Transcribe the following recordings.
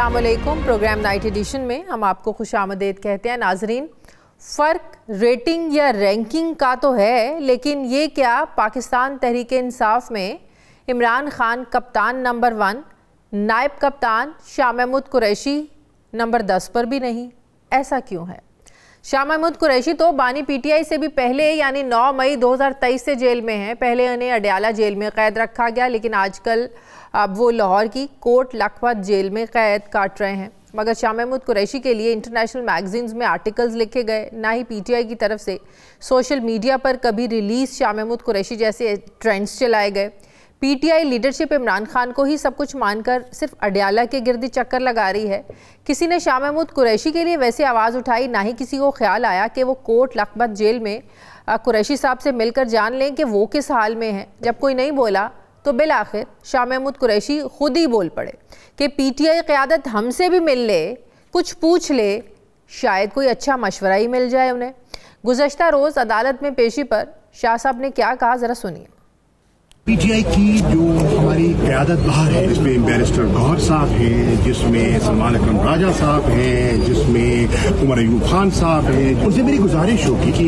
अस्सलामुअलैकुम। Programme night addition में हम आपको खुशामदीद कहते हैं। नाजरीन, फ़र्क रेटिंग या रैंकिंग का तो है, लेकिन ये क्या पाकिस्तान तहरीक इंसाफ में इमरान खान कप्तान नंबर 1, नायब कप्तान शाह महमूद कुरैशी नंबर 10 पर भी नहीं? ऐसा क्यों है? शाह महमूद कुरैशी तो बानी पीटीआई से भी पहले यानी 9 मई 2023 से जेल में हैं। पहले उन्हें अडयाला जेल में कैद रखा गया, लेकिन आजकल अब वो लाहौर की कोट लखपत जेल में कैद काट रहे हैं। मगर शाह महमूद कुरैशी के लिए इंटरनेशनल मैगजीन्स में आर्टिकल्स लिखे गए, ना ही पीटीआई की तरफ से सोशल मीडिया पर कभी रिलीज़ शाह महमूद कुरैशी जैसे ट्रेंड्स चलाए गए। पीटीआई लीडरशिप इमरान खान को ही सब कुछ मानकर सिर्फ अडयाला के गिर्द चक्कर लगा रही है। किसी ने शाह महमूद कुरैशी के लिए वैसे आवाज़ उठाई, ना ही किसी को ख्याल आया कि वो कोट लखपत जेल में कुरैशी साहब से मिलकर जान लें कि वो किस हाल में हैं। जब कोई नहीं बोला तो बिल आखिर शाह महमूद कुरैशी खुद ही बोल पड़े कि पीटीआई क़यादत हमसे भी मिल ले, कुछ पूछ ले, शायद कोई अच्छा मशवरा ही मिल जाए उन्हें। गुज़श्ता रोज़ अदालत में पेशी पर शाह साहब ने क्या कहा, ज़रा सुनिए। पीटीआई की जो हमारी क़यादत बाहर है, जिसमें बैरिस्टर गौहर साहब हैं, जिसमें सलमान अकरम राजा साहब हैं, जिसमें उमर अयूब खान साहब हैं, उनसे मेरी गुजारिश होगी कि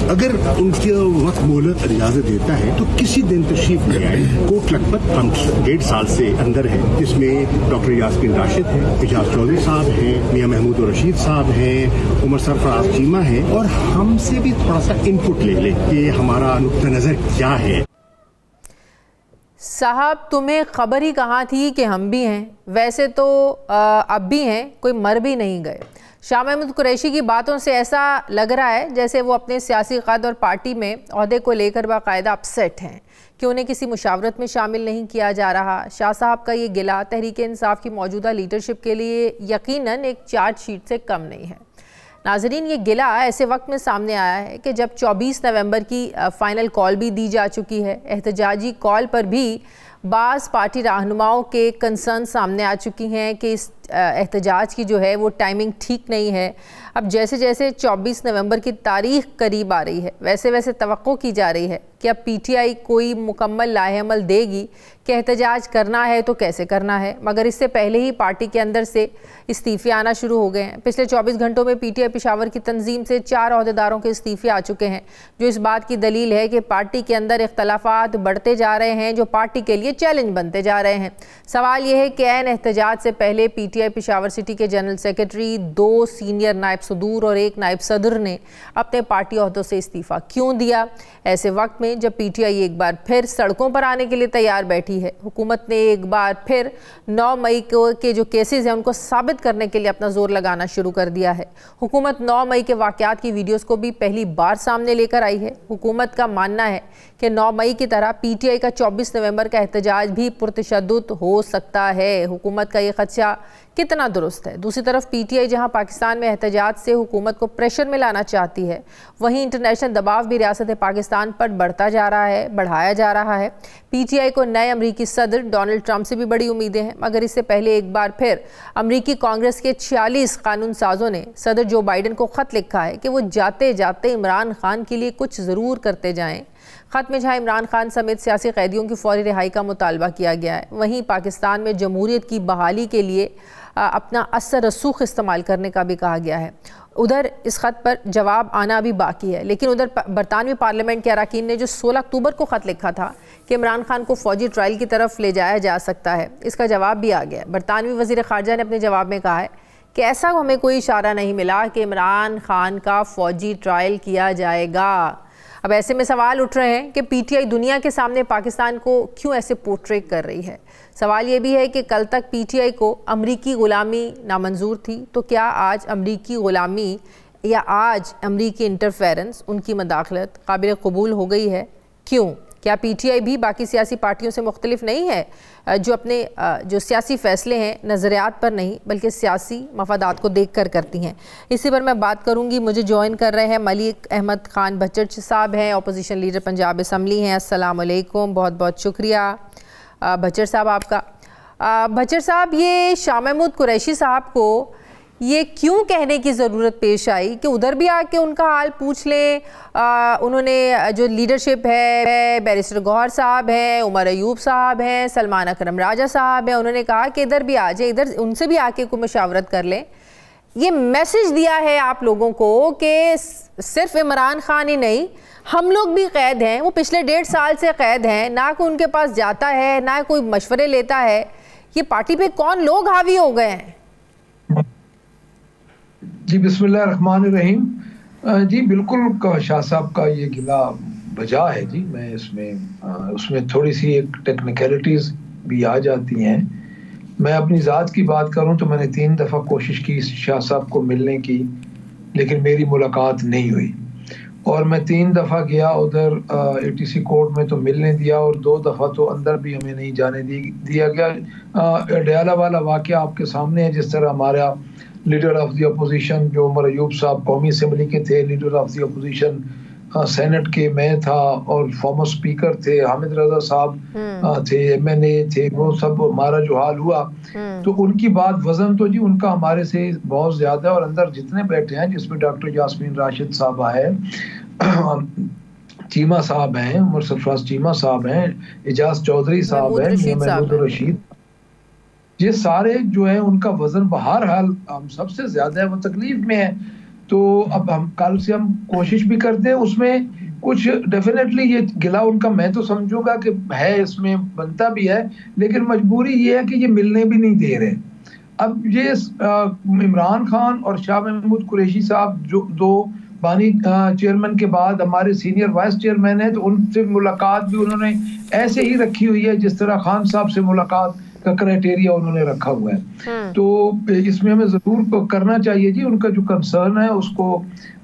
अगर उनके वक्त मोहलत इजाजत देता है तो किसी दिन तशरीफ ले आए। कोट लखपत हम 1.5 साल से अंदर है, जिसमें डॉक्टर यास्मीन राशिद हैं, एजाज चौधरी साहब हैं, मियां महमूद रशीद साहब हैं, उमर सरफराज चीमा हैं, और हमसे भी थोड़ा सा इनपुट ले लें कि हमारा नुक्ता नज़र क्या है। साहब, तुम्हें खबर ही कहाँ थी कि हम भी हैं? वैसे तो अब भी हैं, कोई मर भी नहीं गए। शाह महमूद कुरैशी की बातों से ऐसा लग रहा है जैसे वो अपने सियासी क़द और पार्टी में ओहदे को लेकर बाकायदा अपसेट हैं कि उन्हें किसी मुशावरत में शामिल नहीं किया जा रहा। शाह साहब का ये गिला तहरीक इंसाफ की मौजूदा लीडरशिप के लिए यकीनन एक चार्जशीट से कम नहीं है। नाजरीन, ये गिला ऐसे वक्त में सामने आया है कि जब 24 नवंबर की फ़ाइनल कॉल भी दी जा चुकी है। एहतजाजी कॉल पर भी बाज़ पार्टी रहनुमाओं के कंसर्न सामने आ चुकी हैं कि इस एहतजाज की जो है वो टाइमिंग ठीक नहीं है। अब जैसे जैसे 24 नवंबर की तारीख करीब आ रही है, वैसे वैसे तवक्को की जा रही है कि अब पीटीआई कोई मुकम्मल लाहेअमल देगी कि एहतजाज करना है तो कैसे करना है। मगर इससे पहले ही पार्टी के अंदर से इस्तीफ़े आना शुरू हो गए हैं। पिछले 24 घंटों में पीटीआई पेशावर की तंजीम से 4 अहदेदारों के इस्तीफ़े आ चुके हैं, जो इस बात की दलील है कि पार्टी के अंदर इख्तलाफात बढ़ते जा रहे हैं, जो पार्टी के लिए चैलेंज बनते जा रहे हैं। सवाल यह है कि ऐन एहतजाज से पहले पीटीआई पेशावर सिटी के जनरल सेक्रेटरी, 2 सीनियर नायब सदूर और 1 नायब सदर ने अपने पार्टी ओहदों से इस्तीफ़ा क्यों दिया? ऐसे वक्त में जब पीटीआई एक बार फिर सड़कों पर आने के लिए तैयार बैठी है, हुकूमत ने एक बार फिर 9 मई के जो केसेस हैं उनको साबित करने के लिए अपना जोर लगाना शुरू कर दिया है। हुकूमत 9 मई के वाक़यात की वीडियोस को भी पहली बार सामने लेकर आई है। हुकूमत का मानना है कि 9 मई की तरह पीटीआई का 24 नवंबर का एहतजाज भी पुरतशद्दुद हो सकता है। हुकूमत का ये खदशा कितना दुरुस्त है? दूसरी तरफ पीटीआई जहां पाकिस्तान में एहतजाज से हुकूमत को प्रेशर में लाना चाहती है, वहीं इंटरनेशनल दबाव भी रियासत पाकिस्तान पर बढ़ता जा रहा है, बढ़ाया जा रहा है। पीटीआई को नए अमरीकी सदर डोनाल्ड ट्रंप से भी बड़ी उम्मीदें हैं, मगर इससे पहले एक बार फिर अमरीकी कांग्रेस के 46 कानून साजों ने सदर जो बाइडन को ख़त लिखा है कि वो जाते जाते इमरान खान के लिए कुछ ज़रूर करते जाएँ। ख़त में जहाँ इमरान खान समेत सियासी कैदियों की फौरी रिहाई का मुतालबा किया गया है, वहीं पाकिस्तान में जमहूरियत की बहाली के लिए अपना असर रसूख इस्तेमाल करने का भी कहा गया है। उधर इस ख़त पर जवाब आना भी बाकी है, लेकिन उधर बरतानवी पार्लियामेंट के अरकान ने जो 16 अक्टूबर को ख़त लिखा था कि इमरान खान को फ़ौजी ट्रायल की तरफ ले जाया जा सकता है, इसका जवाब भी आ गया। बरतानवी वज़ीर ख़ारजा ने अपने जवाब में कहा है कि ऐसा हमें कोई इशारा नहीं मिला कि इमरान खान का फ़ौजी ट्रायल किया जाएगा। अब ऐसे में सवाल उठ रहे हैं कि पीटीआई दुनिया के सामने पाकिस्तान को क्यों ऐसे पोर्ट्रे कर रही है। सवाल ये भी है कि कल तक पीटीआई को अमरीकी ग़ुलामी नामंजूर थी, तो क्या आज अमरीकी ग़ुलामी या आज अमरीकी इंटरफेरेंस, उनकी मदाखलत काबिल कबूल हो गई है? क्यों? क्या पीटीआई भी बाकी सियासी पार्टियों से मुख्तलिफ नहीं है, जो अपने जो सियासी फ़ैसले हैं नज़रियात पर नहीं बल्कि सियासी मफादात को देख कर करती हैं? इसी पर मैं बात करूँगी। मुझे ज्वाइन कर रहे हैं मलिक अहमद ख़ान भच्चर साहब हैं, अपोजिशन लीडर पंजाब असम्बली हैं। अस्सलाम वालेकुम, बहुत बहुत शुक्रिया भच्चर साहब आपका। भच्चर साहब, ये शाह महमूद कुरैशी साहब को ये क्यों कहने की ज़रूरत पेश आई कि उधर भी आके उनका हाल पूछ लें? उन्होंने जो लीडरशिप है, बैरिस्टर गौहर साहब हैं, उमर अयूब साहब हैं, सलमान अकरम राजा साहब हैं, उन्होंने कहा कि इधर भी आ जाए, इधर उनसे भी आके कोई मशावरत कर लें। ये मैसेज दिया है आप लोगों को कि सिर्फ इमरान खान ही नहीं, हम लोग भी कैद हैं। वो पिछले 1.5 साल से कैद हैं, ना कोई उनके पास जाता है, ना कोई मशवरे लेता है। ये पार्टी पे कौन लोग हावी हो गए हैं? जी बिस्मिल्लाहिर्रहमानिर्रहीम। जी बिल्कुल शाह साहब का ये गिला बजा है जी। मैं उसमें थोड़ी सी एक टेक्निकलिटीज़ भी आ जाती हैं। मैं अपनी ज़ात की बात करूं तो मैंने 3 दफ़ा कोशिश की शाह साहब को मिलने की, लेकिन मेरी मुलाकात नहीं हुई। और मैं 3 दफ़ा गया उधर ATC कोर्ट में तो मिलने दिया, और 2 दफ़ा तो अंदर भी हमें नहीं जाने दिया गया। डयाला वाला वाक़या आपके सामने है। जिस तरह हमारा लीडर ऑफ द अपोजिशन जो उमर अयूब साहब कौमी असम्बली के थे, leader of the opposition senate के मैं था, और फॉर्मर स्पीकर थे हामिद रजा साहब थे, MNA थे, वो सब हमारा जो हाल हुआ तो उनकी बात वजन तो जी उनका हमारे से बहुत ज्यादा है। और अंदर जितने बैठे हैं जिसमें डॉक्टर यास्मीन राशिद साहब है, चीमा साहब हैं, उमर सरफराज चीमा साहब हैं, एजाज चौधरी साहब हैं, महमूद रशीद, ये सारे जो है उनका वजन बहरहाल हम सबसे ज्यादा है, वो तकलीफ में है। तो अब हम कल से हम कोशिश भी करते हैं, उसमें कुछ डेफिनेटली ये गिला उनका मैं तो समझूंगा कि है, इसमें बनता भी है, लेकिन मजबूरी ये है कि ये मिलने भी नहीं दे रहे। अब ये इमरान खान और शाह महमूद कुरैशी साहब जो 2 बानी चेयरमैन के बाद हमारे सीनियर वाइस चेयरमैन है, तो उनसे मुलाकात भी उन्होंने ऐसे ही रखी हुई है जिस तरह खान साहब से मुलाकात का क्राइटेरिया उन्होंने रखा हुआ है। तो इसमें हमें जरूर करना चाहिए जी। उनका जो कंसर्न है उसको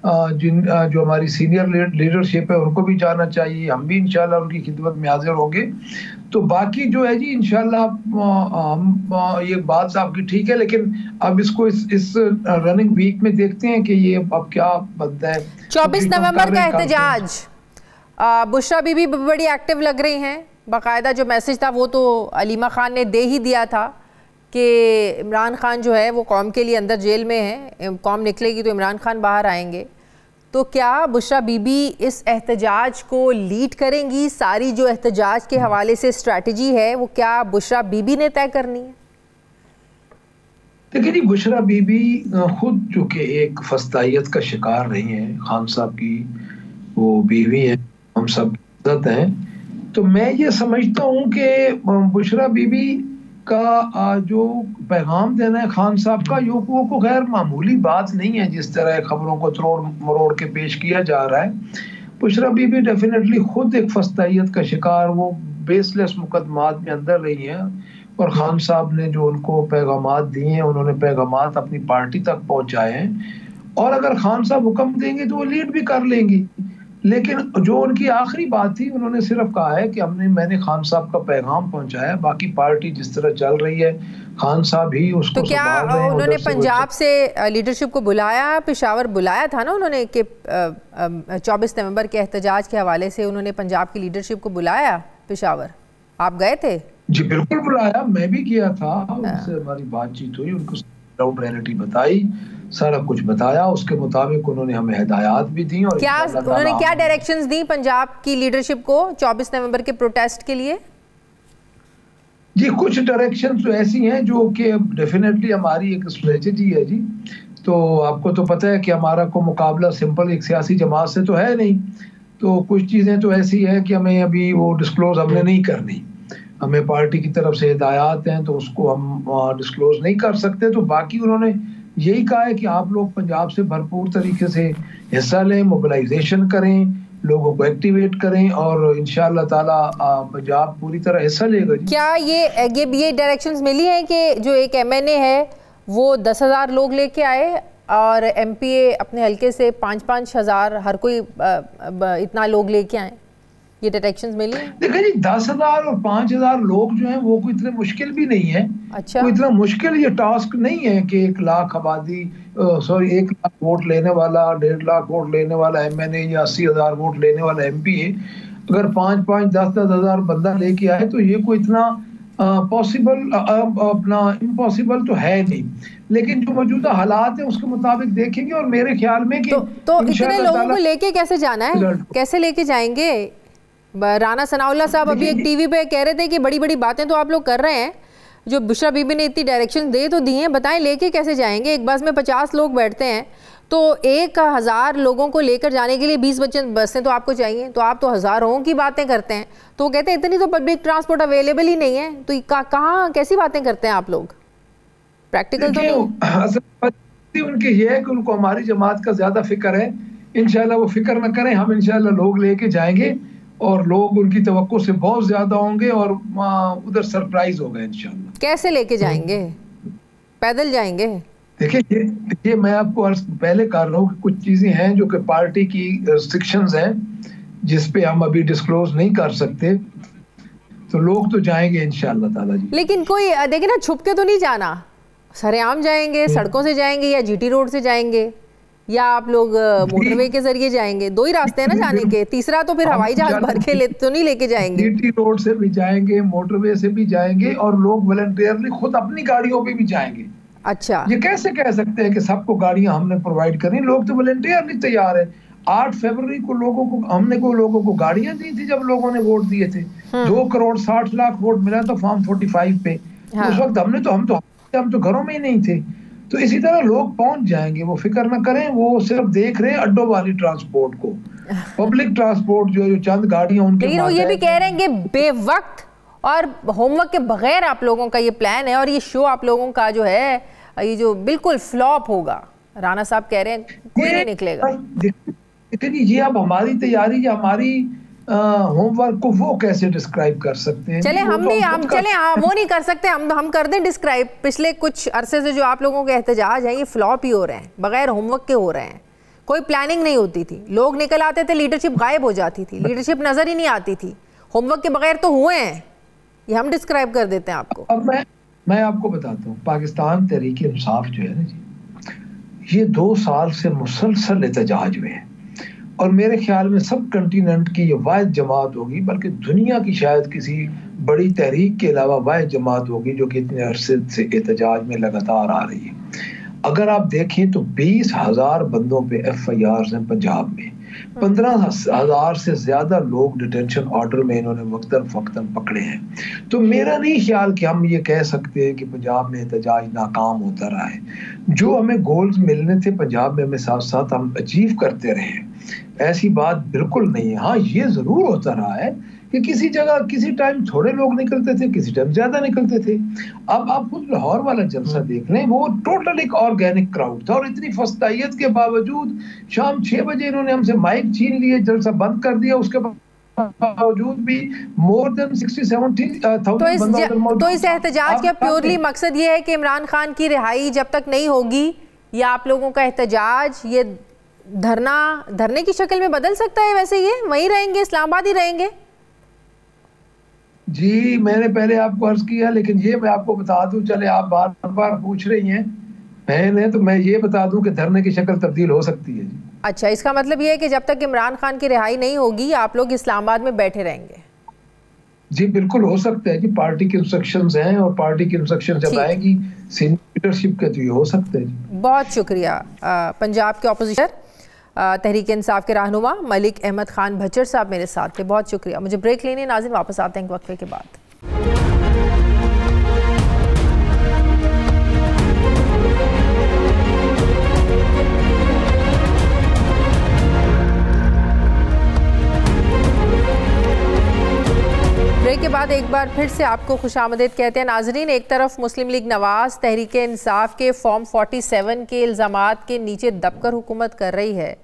जो हमारी सीनियर लीडरशिप है उनको भी जाना चाहिए। हम भी इंशाल्लाह उनकी खिदमत में हाजिर होंगे। तो बाकी जो है जी इंशाल्लाह हम ये बात आपकी ठीक है, लेकिन अब इसको इस रनिंग वीक में देखते हैं कि ये अब क्या बनता है। 24 नवंबर का एहतजाज, बुशरा बीबी बड़ी एक्टिव लग रही हैं। बाकायदा जो मैसेज था वो तो अलीमा खान ने दे ही दिया था कि इमरान खान जो है वो कौम के लिए अंदर जेल में है, कौम निकलेगी तो इमरान खान बाहर आएंगे। तो क्या बुशरा बीबी इस एहतजाज को लीड करेंगी? सारी जो एहतजाज के हवाले से स्ट्रैटेजी है वो क्या बुशरा बीबी ने तय करनी है? देखिए जी, बुशरा बीबी खुद जो कि एक फस्तायत का शिकार रही हैं, खान साहब की वो बीवी है, हम सब इज्जत हैं। तो मैं ये समझता हूँ कि बुशरा बीबी का जो पैगाम देना है खान साहब का, वो को गैर मामूली बात नहीं है जिस तरह खबरों को तोड़ मरोड़ के पेश किया जा रहा है। बुशरा बीबी डेफिनेटली खुद एक फस्तायत का शिकार, वो बेसलेस मुकदमात में अंदर रही हैं, और खान साहब ने जो उनको पैगामात दिए हैं उन्होंने पैगामात अपनी पार्टी तक पहुंचाए हैं, और अगर खान साहब हुक्म देंगे तो वो लीड भी कर लेंगी। लेकिन जो उनकी आखिरी बात थी, उन्होंने सिर्फ कहा है कि मैंने खान साहब का पैगाम पहुंचाया, बाकी पार्टी जिस तरह चल रही है खान साहब ही उसको तो क्या उन्होंने पंजाब से लीडरशिप को बुलाया, पेशावर बुलाया था ना उन्होंने कि 24 नवंबर के एहतजाज के हवाले से उन्होंने पंजाब की लीडरशिप को बुलाया पेशावर? आप गए थे? जी बिल्कुल बुलाया, मैं भी किया था, उनसे हमारी बातचीत हुई, उनको ग्राउंड रियलिटी बताई, सारा कुछ बताया, उसके मुताबिक उन्होंने हमें हिदायत भी दी। और क्या उन्होंने क्या डायरेक्शंस दी पंजाब की लीडरशिप को 24 नवंबर के प्रोटेस्ट के लिए? जी कुछ डायरेक्शंस तो ऐसी हैं जो कि डेफिनेटली हमारी एक स्ट्रेटजी है जी। तो आपको तो पता है कि हमारा को मुकाबला सिंपल एक सियासी जमात से तो है नहीं, तो कुछ चीज़ें तो ऐसी है कि हमें अभी वो डिस्क्लोज हमने नहीं करनी, हमें पार्टी की तरफ से हिदायत हैं तो उसको हम डिस्क्लोज नहीं कर सकते। तो बाकी उन्होंने यही कहा है कि आप लोग पंजाब से भरपूर तरीके से हिस्सा लें, मोबिलाइजेशन करें, लोगों को एक्टिवेट करें, और इंशाअल्लाह ताला पंजाब पूरी तरह हिस्सा लेगा। क्या ये डायरेक्शंस मिली हैं कि जो एक MNA है वो 10,000 लोग लेके आए और MPA अपने हल्के से 5-5 हज़ार हर कोई इतना लोग लेके आए? ये डायरेक्शंस मिली हैं? देखिए जी 10,000 और 5,000 लोग जो हैं वो कोई इतने मुश्किल भी नहीं है। अच्छा, कोई इतना मुश्किल ये टास्क नहीं है कि 1 लाख आबादी 1 लाख वोट लेने वाला, 1.5 लाख वोट लेने वाला MNA या 80,000 वोट लेने वाला MPA अगर 5-5, 10-10 हज़ार बंदा लेके आए तो ये कोई इतना पॉसिबल अपना इम्पॉसिबल तो है नहीं, लेकिन जो मौजूदा हालात है उसके मुताबिक देखेंगे। और मेरे ख्याल में कि तो इतने लोगों को लेके कैसे जाना है, कैसे लेके जाएंगे? राना सनाउल्लाह साहब अभी एक टीवी पे कह रहे थे कि बड़ी बड़ी बातें तो आप लोग कर रहे हैं, जो बुशरा बीबी ने इतनी डायरेक्शन दे तो दी हैं, बताएं लेके कैसे जाएंगे? एक बस में 50 लोग बैठते हैं, तो 1000 लोगों को लेकर जाने के लिए 20 बसें तो आपको चाहिए, तो आप तो हज़ारों की बातें करते हैं। तो कहते हैं इतनी तो पब्लिक ट्रांसपोर्ट अवेलेबल ही नहीं है, तो कहाँ कैसी बातें करते हैं आप लोग? प्रैक्टिकल तो नहीं। उनके ये है कि उनको हमारी जमात का ज़्यादा फिक्र है। इंशाल्लाह वो फिक्र न करें, हम इंशाल्लाह लोग लेके जाएंगे और लोग उनकी तवक्को से बहुत ज़्यादा होंगे और उधर सरप्राइज होगा इंशाल्लाह। कैसे लेके जाएंगे? पैदल जाएंगे? देखिए ये मैं आपको पहले कर रहा हूँ कि कुछ चीजें हैं जो कि पार्टी की रिस्ट्रिक्शंस हैं जिस पे हम अभी डिस्क्लोज नहीं कर सकते, तो लोग तो जाएंगे इंशाअल्लाह ताला जी। लेकिन कोई देखिए ना, छुप के तो नहीं जाना, सरेआम जाएंगे, सड़कों से जाएंगे या जीटी रोड से जाएंगे या आप लोग मोटरवे के जरिए जाएंगे? दो ही रास्ते हैं ना जाने के, तीसरा तो फिर हवाई जहाज भर के तो नहीं लेके जाएंगे। जीटी रोड से भी जाएंगे, मोटरवे से भी जाएंगे और लोग वॉलंटियरली खुद अपनी गाड़ियों पे भी जाएंगे। अच्छा, ये कैसे कह सकते हैं कि सबको गाड़ियां हमने प्रोवाइड करनी? लोग तो वॉलंटियरली तैयार है। 8 फरवरी को हमने लोगों को गाड़ियां दी थी जब लोगों ने वोट दिए थे। 2 करोड़ 60 लाख वोट मिला था फॉर्म 45 पे। उस वक्त हम तो घरों में ही नहीं थे। तो इसी तरह लोग पहुंच जाएंगे, वो फिक्र ना करें। वो सिर्फ देख रहे हैं अड्डों वाली ट्रांसपोर्ट को, पब्लिक ट्रांसपोर्ट जो चंद गाड़ियां उनके। लेकिन वो ये भी कह रहे हैं कि बेवक्त और होमवर्क के बगैर आप लोगों का ये प्लान है और ये शो आप लोगों का जो है ये जो बिल्कुल फ्लॉप होगा। राणा साहब कह रहे हैं कोई नहीं निकलेगा। लेकिन ये अब हमारी तैयारी या हमारी होमवर्क को वो कैसे डिस्क्राइब कर सकते हैं? चले वो नहीं कर सकते, हम कर दें डिस्क्राइब। पिछले कुछ अरसे से जो आप लोगों के एहतजाज हैं ये फ्लॉप ही हो रहे हैं, बगैर होमवर्क के हो रहे हैं। कोई प्लानिंग नहीं होती थी, लोग निकल आते थे, लीडरशिप गायब हो जाती थी, लीडरशिप नजर ही नहीं आती थी। होमवर्क के बगैर तो हुए हैं, ये हम डिस्क्राइब कर देते हैं आपको। अब मैं आपको बताता हूँ, पाकिस्तान तहरीक इंसाफ जो है ना जी, ये 2 साल से मुसलसल एहतजाज में है और मेरे ख्याल में सब कंटिनेंट की ये वाहिद जमात होगी, बल्कि दुनिया की शायद किसी बड़ी तहरीक के अलावा वाहिद जमात होगी जो कि इतने अरसे से एहतजाज में लगातार आ रही है। अगर आप देखें तो 20,000 बंदों पे FIRs हैं पंजाब में, 15,000 से ज्यादा लोग डिटेंशन ऑर्डर में इन्होंने वक्तन फक्तन पकड़े हैं। तो मेरा नहीं ख्याल कि हम ये कह सकते हैं कि पंजाब में एहतजाज नाकाम होता रहा है। जो हमें गोल्स मिलने थे पंजाब में, हमें साथ साथ हम अचीव करते रहे, ऐसी बात बिल्कुल नहीं है। हाँ, ये जरूर होता रहा है कि किसी जगह किसी टाइम थोड़े लोग निकलते थे, किसी टाइम ज्यादा निकलते थे। अब आप खुद लाहौर वाला जलसा देख लें, वो टोटल एक ऑर्गेनिक क्राउड था और इतनी फस्तायत के बावजूद शाम 6 बजे इन्होंने हमसे माइक छीन लिए, जलसा बंद कर दिया। उसके बावजूद भी मोर देन 60-70,000 तो इस एहतजाज का प्योरली मकसद ये है कि इमरान खान की रिहाई जब तक नहीं होगी, या आप लोगों का एहतजाज ये धरने की शक्ल में बदल सकता है? वैसे ये वहीं रहेंगे, इस्लामाबाद ही रहेंगे? जी, मैंने पहले आपको अर्ज किया, लेकिन ये मैं आपको बता दूं, चले आप बार बार पूछ रही हैं मैंने, तो मैं ये बता दूं कि धरने की शक्ल तब्दील हो सकती है। अच्छा, इसका मतलब ये है कि जब तक इमरान खान की रिहाई नहीं होगी आप लोग इस्लामाबाद में बैठे रहेंगे? जी बिल्कुल हो सकता है जी, पार्टी की इंस्ट्रक्शंस हैं और पार्टी की इंस्ट्रक्शन जब आएगी सीनियर लीडरशिप के तो ये हो सकता है जी। बहुत शुक्रिया। पंजाब के ऑपोजिशन तहरीक इंसाफ के रहनुमा मलिक अहमद खान भच्चर साहब मेरे साथ थे, बहुत शुक्रिया। मुझे ब्रेक लेने, नाज़रीन वापस आते हैं वक्फे के बाद। ब्रेक के बाद एक बार फिर से आपको खुशामदीद कहते हैं नाजरीन। एक तरफ मुस्लिम लीग नवाज तहरीक इंसाफ के फॉर्म 47 के इल्ज़ामात के नीचे दबकर हुकूमत कर रही है,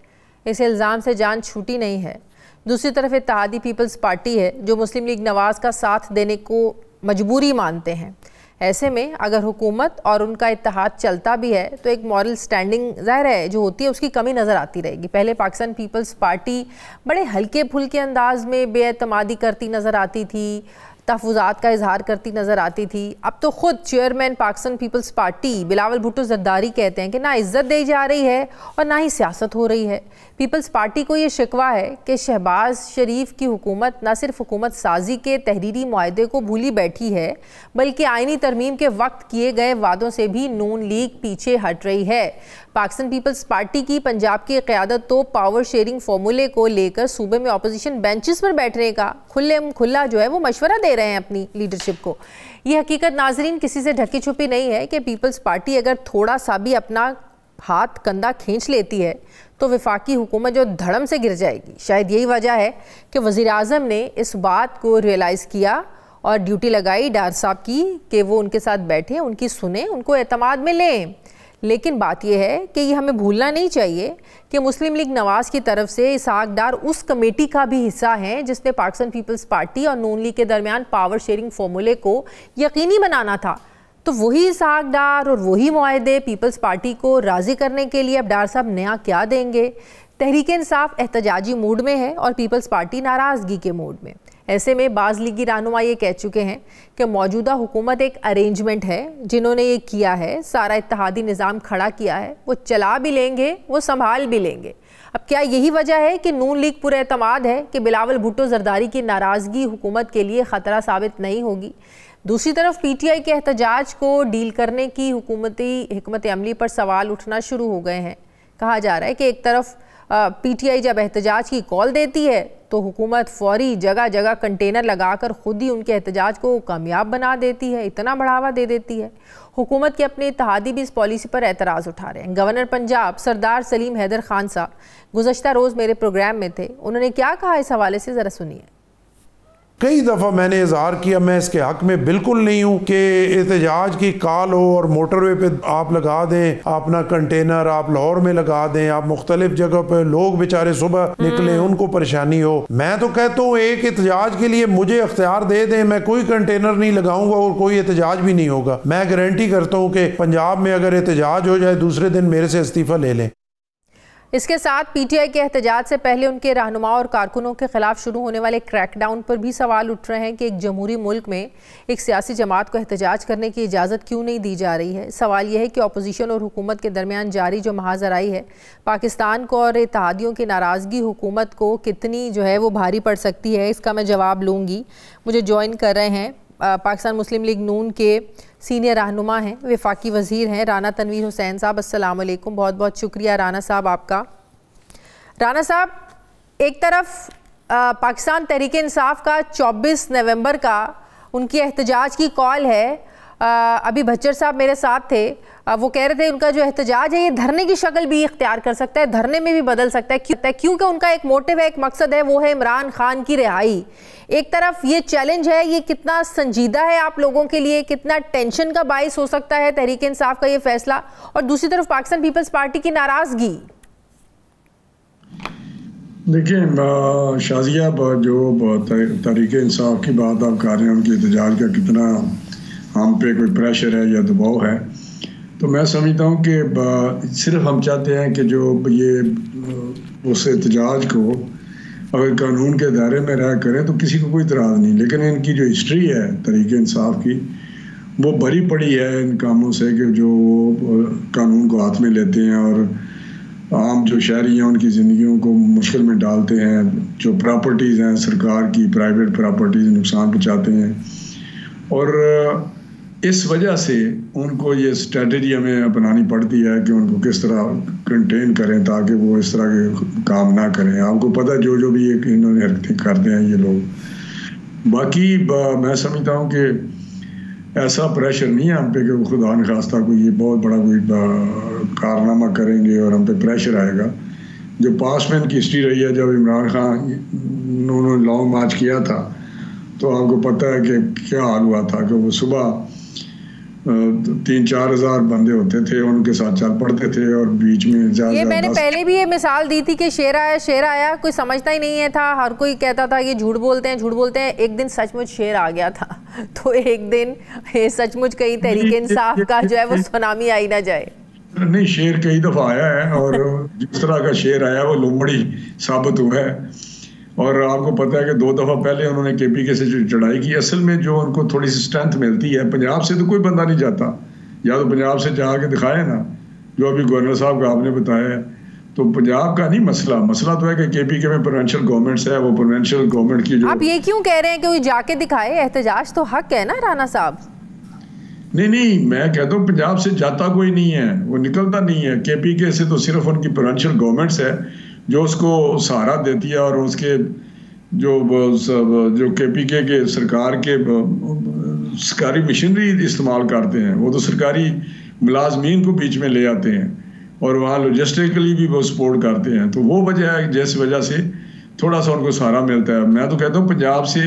इस इल्ज़ाम से जान छूटी नहीं है। दूसरी तरफ इत्तेहादी पीपल्स पार्टी है जो मुस्लिम लीग नवाज का साथ देने को मजबूरी मानते हैं। ऐसे में अगर हुकूमत और उनका इत्तेहाद चलता भी है तो एक मॉरल स्टैंडिंग ज़ाहिर है जो होती है उसकी कमी नज़र आती रहेगी। पहले पाकिस्तान पीपल्स पार्टी बड़े हल्के फुल्के अंदाज में बेएतमादी करती नज़र आती थी, तहफ़्फ़ुज़ात का इजहार करती नज़र आती थी। अब तो ख़ुद चेयरमैन पाकिस्तान पीपल्स पार्टी बिलावल भुट्टो ज़रदारी कहते हैं कि ना इज़्ज़त दी जा रही है और ना ही सियासत हो रही है। पीपल्स पार्टी को ये शिकवा है कि शहबाज शरीफ की हुकूमत न सिर्फ हुकूमत साजी के तहरीरी मुआहदे को भूली बैठी है, बल्कि आइनी तरमीम के वक्त किए गए वादों से भी नून लीग पीछे हट रही है। पाकिस्तान पीपल्स पार्टी की पंजाब की क़यादत तो पावर शेयरिंग फॉर्मूले को लेकर सूबे में अपोजिशन बेंचेस पर बैठने का खुला जो है वो मशवरा दे रहे हैं अपनी लीडरशिप को। ये हकीकत नाजरीन किसी से ढकी छुपी नहीं है कि पीपल्स पार्टी अगर थोड़ा सा भी अपना हाथ कंधा खींच लेती है तो वफाकी हुकूमत जो धड़म से गिर जाएगी। शायद यही वजह है कि वज़ीर आज़म ने इस बात को रियलाइज़ किया और ड्यूटी लगाई डार साहब की कि वो उनके साथ बैठे, उनकी सुने, उनको एतमाद में लें। लेकिन बात यह है कि ये हमें भूलना नहीं चाहिए कि मुस्लिम लीग नवाज़ की तरफ से इसहाक डार उस कमेटी का भी हिस्सा हैं जिसने पाकिस्तान पीपल्स पार्टी और नून लीग के दरमियान पावर शेयरिंग फॉर्मूले को यकीनी बनाना था। तो वही इसहाक डार और वही मुआहदे पीपल्स पार्टी को राज़ी करने के लिए अब डार साहब नया क्या देंगे। तहरीक इंसाफ एहतजाजी मूड में है और पीपल्स पार्टी नाराज़गी के मूड में। ऐसे में बाज़ लीगी रहनुमा ये कह चुके हैं कि मौजूदा हुकूमत एक अरेंजमेंट है, जिन्होंने ये किया है, सारा इत्तेहादी निज़ाम खड़ा किया है, वो चला भी लेंगे, वो संभाल भी लेंगे। अब क्या यही वजह है कि नून लीग पूरे एतमाद है कि बिलावल भुट्टो ज़रदारी की नाराज़गी हुकूमत के लिए ख़तरा साबित नहीं होगी। दूसरी तरफ PTI के एहतजाज को डील करने की हुकूमती हिकमत अमली पर सवाल उठना शुरू हो गए हैं। कहा जा रहा है कि एक तरफ PTI जब एहतजाज की कॉल देती है तो हुकूमत फौरी जगह जगह कंटेनर लगाकर खुद ही उनके एहतजाज को कामयाब बना देती है, इतना बढ़ावा दे देती है। हुकूमत के अपने इत्तेहादी भी इस पॉलिसी पर एतराज़ उठा रहे हैं। गवर्नर पंजाब सरदार सलीम हैदर खान साहब गुज़श्ता रोज़ मेरे प्रोग्राम में थे, उन्होंने क्या कहा इस हवाले से ज़रा सुनिए। कई दफ़ा मैंने इजहार किया, मैं इसके हक में बिल्कुल नहीं हूँ कि एहतजाज की कॉल हो और मोटरवे पे आप लगा दें अपना कंटेनर, आप लाहौर में लगा दें, आप मुख्तलिफ जगह पे लोग बेचारे सुबह निकले उनको परेशानी हो। मैं तो कहता हूँ एक एहतजाज के लिए मुझे अख्तियार दे दें, मैं कोई कंटेनर नहीं लगाऊंगा और कोई एहतजाज भी नहीं होगा। मैं गारंटी करता हूँ कि पंजाब में अगर एहतजाज हो जाए दूसरे दिन मेरे से इस्तीफ़ा ले लें। इसके साथ PTI के एहतजाज से पहले उनके रहनुमा और कारकुनों के खिलाफ शुरू होने वाले क्रैकडाउन पर भी सवाल उठ रहे हैं कि एक जमहूरी मुल्क में एक सियासी जमात को एहतजाज करने की इजाज़त क्यों नहीं दी जा रही है। सवाल यह है कि अपोजिशन और हुकूमत के दरमियान जारी जो महाजराई है पाकिस्तान को और इत्तेहादियों की नाराज़गी हुकूमत को कितनी जो है वो भारी पड़ सकती है, इसका मैं जवाब लूँगी। मुझे ज्वाइन कर रहे हैं पाकिस्तान मुस्लिम लीग नून के सीनियर रहनुमा हैं, वफाकी वज़ीर हैं राना तनवीर हुसैन साहब। अस्सलाम वालेकुम, बहुत बहुत शुक्रिया राना साहब आपका। राना साहब, एक तरफ पाकिस्तान तहरीक इंसाफ का 24 नवंबर का उनकी एहतजाज की कॉल है। अभी भच्चर साहब मेरे साथ थे, वो कह रहे थे उनका जो एहतजाज है ये धरने की शक्ल भी इख्तियार कर सकता है, धरने में भी बदल सकता है, क्योंकि उनका एक मोटिव है, एक मकसद है, वो है इमरान खान की रिहाई। एक तरफ ये चैलेंज है, ये कितना संजीदा है आप लोगों के लिए, कितना टेंशन का बाइस हो सकता है तहरीक इंसाफ का ये फैसला, और दूसरी तरफ पाकिस्तान पीपल्स पार्टी की नाराजगी। देखिए शाजिया, जो तहरीक इंसाफ की बात आप कर रहे हैं, उनके एहतजाज का कितना हम पे कोई प्रेशर है या दबाव है, तो मैं समझता हूँ कि सिर्फ हम चाहते हैं कि जो ये उस एहतजाज को अगर कानून के दायरे में रह करें तो किसी को कोई इतराज़ नहीं। लेकिन इनकी जो हिस्ट्री है तहरीक इंसाफ की, वो भरी पड़ी है इन कामों से कि जो कानून को हाथ में लेते हैं और आम जो शहरी हैं उनकी ज़िंदगियों को मुश्किल में डालते हैं। जो प्रॉपर्टीज़ हैं सरकार की, प्राइवेट प्रॉपर्टीज़ नुकसान पहुँचाते हैं, और इस वजह से उनको ये स्ट्रेटजी हमें अपनानी पड़ती है कि उनको किस तरह कंटेन करें ताकि वो इस तरह के काम ना करें। आपको पता है जो भी एक इन्होंने हरकतें करते हैं ये लोग। बाकी मैं समझता हूँ कि ऐसा प्रेशर नहीं है हम पे कि खुदा न खास्ता कोई ये बहुत बड़ा कोई कारनामा करेंगे और हम पे प्रेशर आएगा। जो पास में इनकी हिस्ट्री रही है, जब इमरान खान उन्होंने लॉन्ग मार्च किया था तो आपको पता है कि क्या हाल हुआ था कि वो सुबह 3-4 हज़ार बंदे होते थे, उनके साथ चल पड़ते थे और बीच में ये मैंने पहले भी ये मिसाल दी थी कि शेर आया कोई समझता ही नहीं है था, हर कोई कहता था ये झूठ बोलते हैं। एक दिन सचमुच शेर आ गया था, तो एक दिन सचमुच कहीं तहरीक इंसाफ का जो है वो सुनामी आई ना जाए। नहीं, शेर कई दफा आया है और जिस तरह का शेर आया वो लोमड़ी साबित हुआ है। और आपको पता है कि 2 दफ़ा पहले उन्होंने KPK से जो चढ़ाई की, असल में जो उनको थोड़ी सी स्ट्रेंथ मिलती है, पंजाब से तो कोई बंदा नहीं जाता, या तो पंजाब से जाके दिखाए ना, जो अभी गवर्नर साहब का आपने बताया है। तो पंजाब का नहीं मसला तो है कि KPK में प्रोविंशियल गवर्नमेंट्स है, वो प्रोविंशियल गवर्नमेंट की जो। आप ये क्यों कह रहे हैं कि वो जाके दिखाए? एहतजाज तो हक है ना राना साहब। नहीं, मैं कहता हूँ पंजाब से जाता कोई नहीं है, वो निकलता नहीं है। KPK से तो सिर्फ उनकी प्रोविंशियल गवर्नमेंट्स है जो उसको सहारा देती है, और उसके जो KPK के सरकार के सरकारी मशीनरी इस्तेमाल करते हैं, वो तो सरकारी मुलाजमीन को बीच में ले आते हैं और वहाँ लॉजिस्टिकली भी वो सपोर्ट करते हैं। तो वो वजह है जिस वजह से थोड़ा सा उनको सहारा मिलता है। मैं तो कहता हूँ पंजाब से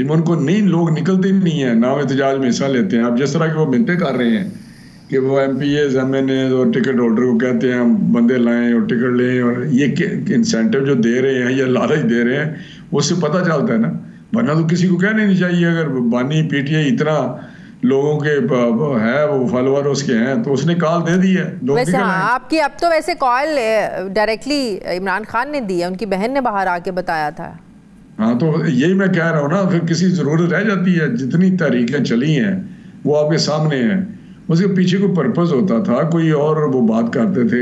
उनको नहीं, लोग निकलते नहीं है, ना एहतजाज में हिस्सा लेते हैं। अब जिस तरह के वो मिन्नतें कर रहे हैं कि वो MPAs MNAs और टिकट होल्डर को कहते हैं हम बंदे लाएं और टिकट लें, और ये इंसेंटिव जो दे रहे हैं या लालच दे रहे हैं, उससे पता चलता है ना। वरना तो किसी को कहना नहीं चाहिए। अगर बानी PTI इतना लोगों के है, वो फॉलोअर उसके हैं, तो उसने कॉल दे दी है। वैसे आपकी अब तो वैसे कॉल डायरेक्टली इमरान खान ने दी है, उनकी बहन ने बाहर आके बताया था। हाँ, तो यही मैं कह रहा हूँ ना, फिर किसी ज़रूरत रह जाती है। जितनी तहरीकें चली हैं वो आपके सामने हैं, उसके पीछे कोई पर्पस होता था, कोई और वो बात करते थे,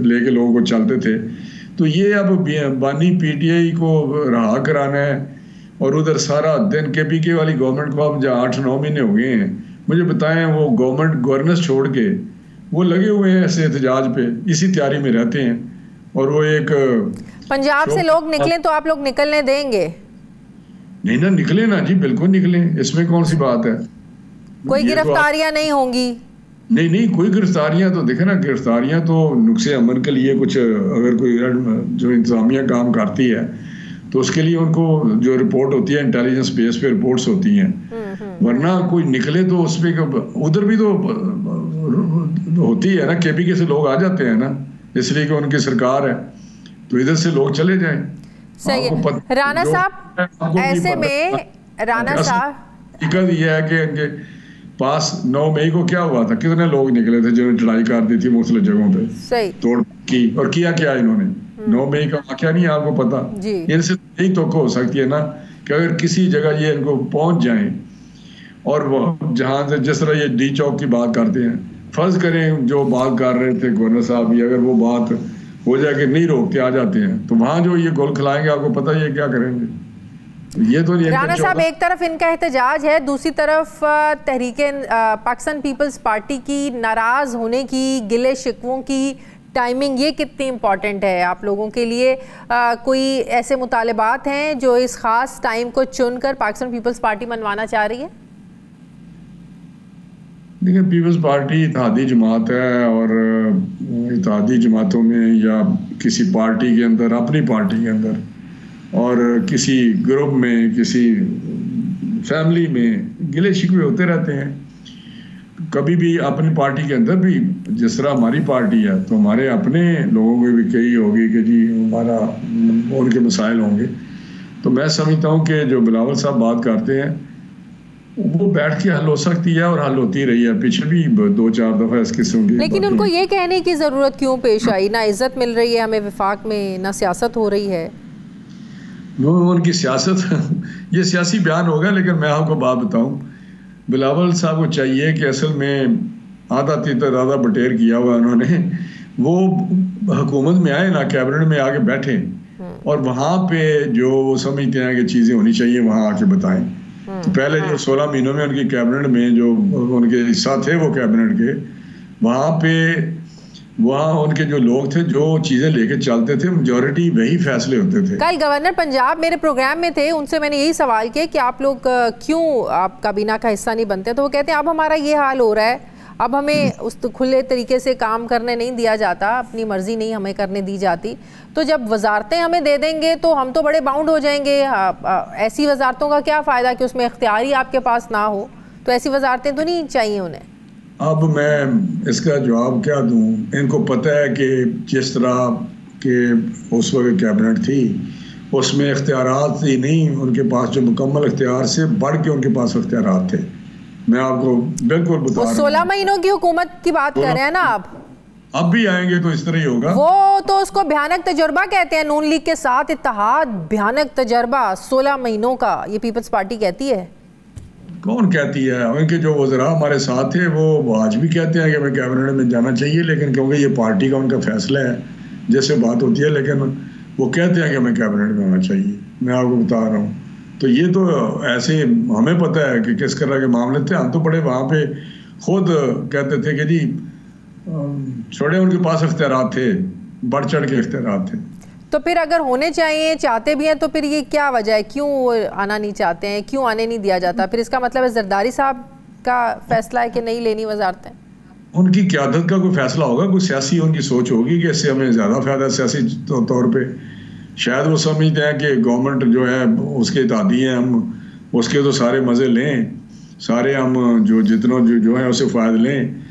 लेके लोगों को चलते थे। तो ये अब बानी PTI को रहा कराना है, और उधर सारा दिन KPK वाली गवर्नमेंट को अब 8-9 महीने हो गए हैं, मुझे बताएं वो गवर्नेंस छोड़ के वो लगे हुए हैं ऐसे एहतजाज पे, इसी तैयारी में रहते हैं। और वो एक पंजाब से लोग निकले तो आप लोग निकलने देंगे? नहीं ना, निकले ना जी, बिल्कुल निकले, इसमें कौन सी बात है। कोई गिरफ्तारियां नहीं होंगी? नहीं, कोई गिरफ्तारियां तो देखे ना, गिरफ्तारियां तो नुक्से अमन के लिए कुछ, अगर कोई जो इंतजामिया काम करती है तो उसके लिए उनको जो रिपोर्ट होती है इंटेलिजेंस बेस पे रिपोर्ट्स होती हैं, वरना कोई निकले तो उस पे उधर भी तो होती है ना। KPK से लोग आ जाते हैं ना, इसलिए कि उनकी सरकार है, तो इधर से लोग चले जाएं। सही है राणा साहब। ऐसे में राणा साहब, हकीकत यह है कि इनके पास 9 मई को क्या हुआ था, कितने लोग निकले थे जिन्होंने लड़ाई कर दी थी मुख्तलिफ जगहों पे, सही तोड़ की, और किया क्या इन्होंने। 9 मई का वाकया नहीं है आपको पता। इनसे यही तो हो सकती है ना कि अगर किसी जगह ये इनको पहुंच जाएं, और वो जहां से जिस तरह ये D चौक की बात करते हैं, फर्ज करें जो बात कर रहे थे गवर्नर साहब, ये अगर वो बात हो जाए कि नहीं रोकते आ जाते हैं, तो वहां जो ये गोल खिलाएंगे आपको पता ही है क्या करेंगे। ये तो राणा साहब, एक तरफ इनका एहतजाज है, दूसरी तरफ तहरीके पाकिस्तान पीपल्स पार्टी की नाराज होने की, गिले शिकवों की टाइमिंग, ये कितनी इम्पोर्टेंट है आप लोगों के लिए? कोई ऐसे मुतालबात हैं जो इस खास टाइम को चुनकर पाकिस्तान पीपल्स पार्टी मनवाना चाह रही है? देखिए, पीपल्स पार्टी इत्तेहादी जमात है, और इत्तेहादी जमातों में या किसी पार्टी के अंदर, अपनी पार्टी के अंदर, और किसी ग्रुप में, किसी फैमिली में गिले शिकवे होते रहते हैं। कभी भी अपनी पार्टी के अंदर भी, जिस तरह हमारी पार्टी है, तो हमारे अपने लोगों की भी कही होगी कि जी हमारा उनके मसाइल होंगे। तो मैं समझता हूँ कि जो बिलावल साहब बात करते हैं वो बैठ के हल हो सकती है, और हल होती रही है, पीछे भी 2-4 दफा इस किस्म की। लेकिन उनको ये कहने की जरूरत क्यों पेश आई? ना इज्जत मिल रही है हमें विफाक में, ना सियासत हो रही है। उनकी सियासत ये सियासी बयान होगा, लेकिन मैं आपको बात बताऊं, बिलावल साहब को चाहिए कि असल में आधा तीतर आधा बटेर किया हुआ उन्होंने, वो हुकूमत में आए ना, कैबिनेट में आके बैठे, और वहाँ पे जो वो समझते हैं कि चीज़ें होनी चाहिए वहाँ आके बताएं। तो पहले जो 16 महीनों में उनकी कैबिनेट में जो उनके हिस्सा थे वो कैबिनेट के, वहाँ उनके जो लोग थे जो चीज़ें लेके चलते थे, मेजॉरिटी वही फैसले होते थे। कल गवर्नर पंजाब मेरे प्रोग्राम में थे, उनसे मैंने यही सवाल किया कि आप लोग क्यों आप काबीना का हिस्सा नहीं बनते, तो वो कहते हैं अब हमारा ये हाल हो रहा है, अब हमें उस खुले तरीके से काम करने नहीं दिया जाता, अपनी मर्जी नहीं हमें करने दी जाती, तो जब वजारतें हमें दे देंगे तो हम तो बड़े बाउंड हो जाएंगे। ऐसी वजारतों का क्या फ़ायदा कि उसमें इख्तियार ही आपके पास ना हो, तो ऐसी वजारतें तो नहीं चाहिए उन्हें। अब मैं इसका जवाब क्या दूं? इनको पता है कि जिस तरह के उस वक्त कैबिनेट थी उसमें इख्तियारात ही नहीं, उनके पास जो मुकम्मल इख्तियार से बढ़ के उनके पास इख्तियारात थे। मैं आपको बिल्कुल बता रहा हूं, 16 महीनों की हुकूमत की बात कर रहे हैं ना आप? अब भी आएंगे तो इस तरह ही होगा। वो तो उसको भयानक तजुर्बा कहते हैं, नून लीग के साथ इत्तेहाद, भयानक तजुर्बा 16 महीनों का, ये पीपल्स पार्टी कहती है। कौन कहती है? उनके जो वज़रा हमारे साथ थे वो आज भी कहते हैं कि हमें कैबिनेट में जाना चाहिए, लेकिन क्योंकि ये पार्टी का उनका फैसला है जैसे बात होती है, लेकिन वो कहते हैं कि हमें कैबिनेट में आना चाहिए। मैं आपको बता रहा हूँ, तो ये तो ऐसे हमें पता है कि किस तरह के मामले थे। हम तो बड़े वहाँ पे खुद कहते थे कि जी छोड़े, उनके पास इख्तियारात थे, बढ़ चढ़ के इख्तियारात थे। तो फिर अगर होने चाहिए, चाहते भी हैं, तो फिर ये क्या वजह है, क्यों आना नहीं चाहते हैं, क्यों आने नहीं दिया जाता? फिर इसका मतलब है जरदारी साहब का फैसला है कि नहीं लेनी वजारतें? उनकी क़यादत का कोई फैसला होगा, कोई सियासी उनकी सोच होगी कि इससे हमें ज़्यादा फ़ायदा सियासी तौर पे। शायद वो समझते हैं कि गवर्नमेंट जो है उसके इत्तेहादी हैं, हम उसके तो सारे मज़े लें, सारे हम जितना जो है उससे फ़ायदा लें।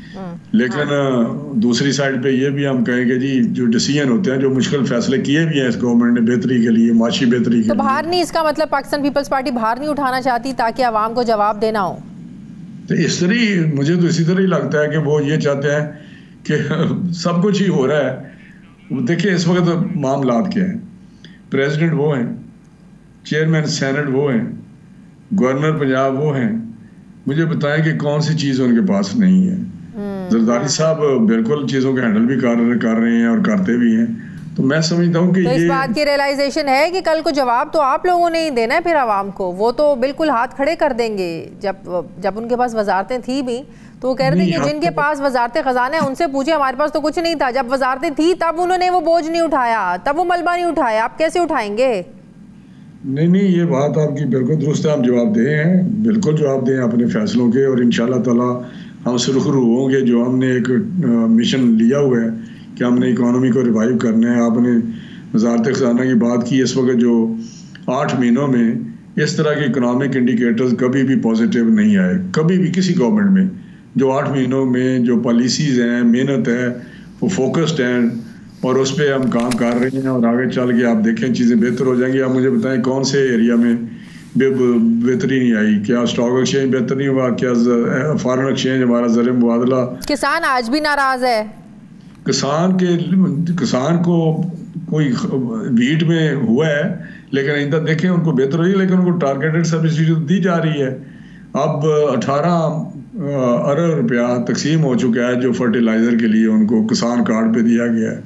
लेकिन दूसरी साइड पे ये भी हम कहेंगे जी जो डिसीजन होते हैं, जो मुश्किल फैसले किए भी हैं इस गवर्नमेंट ने बेहतरी के लिए, माशी बेहतरी के लिए, तो बाहर नहीं, इसका मतलब पाकिस्तान पीपल्स पार्टी बाहर नहीं उठाना चाहती ताकि आवाम को जवाब देना हो? तो इस तरह मुझे तो इसी तरह ही लगता है कि वो ये चाहते हैं कि सब कुछ ही हो रहा है। देखिए इस वक्त मामलात क्या हैं, प्रेसिडेंट वो हैं, चेयरमैन सेनेट वो हैं, गवर्नर पंजाब वो हैं, मुझे बताएं कि कौन सी चीज़ उनके पास नहीं है। जरदारी साहब बिल्कुल चीज़ों को हैंडल भी कर रहे हैं और करते भी हैं। तो मैं समझता हूँ कि तो इस बात की रियलाइजेशन है कि कल को जवाब तो आप लोगों ने ही देना है फिर आवाम को। वो तो बिल्कुल हाथ खड़े कर देंगे। जब उनके पास वजारतें थी भी तो वो कह रहे थे कि जिनके पास वजारत खजाना है उनसे पूछे, हमारे पास तो कुछ नहीं था। जब वजारतें थी तब उन्होंने वो बोझ नहीं उठाया, तब वो मलबा नहीं उठाया, आप कैसे उठाएंगे? नहीं, ये बात आपकी बिल्कुल दुरुस्त है। हम जवाब दे हैं, बिल्कुल जवाब दें अपने फैसलों के, और इंशाल्लाह ताला हम सुरखरू होंगे। जो हमने एक मिशन लिया हुआ है कि हमने इकोनॉमी को रिवाइव करना है। आपने वजारत खजाना की बात की, इस वक्त जो 8 महीनों में इस तरह के इकोनॉमिक इंडिकेटर्स कभी भी पॉजिटिव नहीं आए, कभी भी किसी गवर्नमेंट में। जो 8 महीनों में जो पॉलिसीज़ हैं, मेहनत है, वो फोकस्ड हैं और उस पर हम काम कर रहे हैं, और आगे चल के आप देखें चीज़ें बेहतर हो जाएंगी। आप मुझे बताएं कौन से एरिया में बेहतरी नहीं आई? क्या स्टॉक एक्सचेंज बेहतर नहीं हुआ? क्या फॉरेन एक्सचेंज, हमारा ज़र मुबादला? किसान आज भी नाराज है। किसान को कोई वीट में हुआ है, लेकिन इधर देखें उनको बेहतर हुई, लेकिन उनको टारगेटेड सब्सिडी दी जा रही है। अब 18 अरब रुपया तकसीम हो चुका है जो फर्टिलाइज़र के लिए उनको किसान कार्ड पे दिया गया है।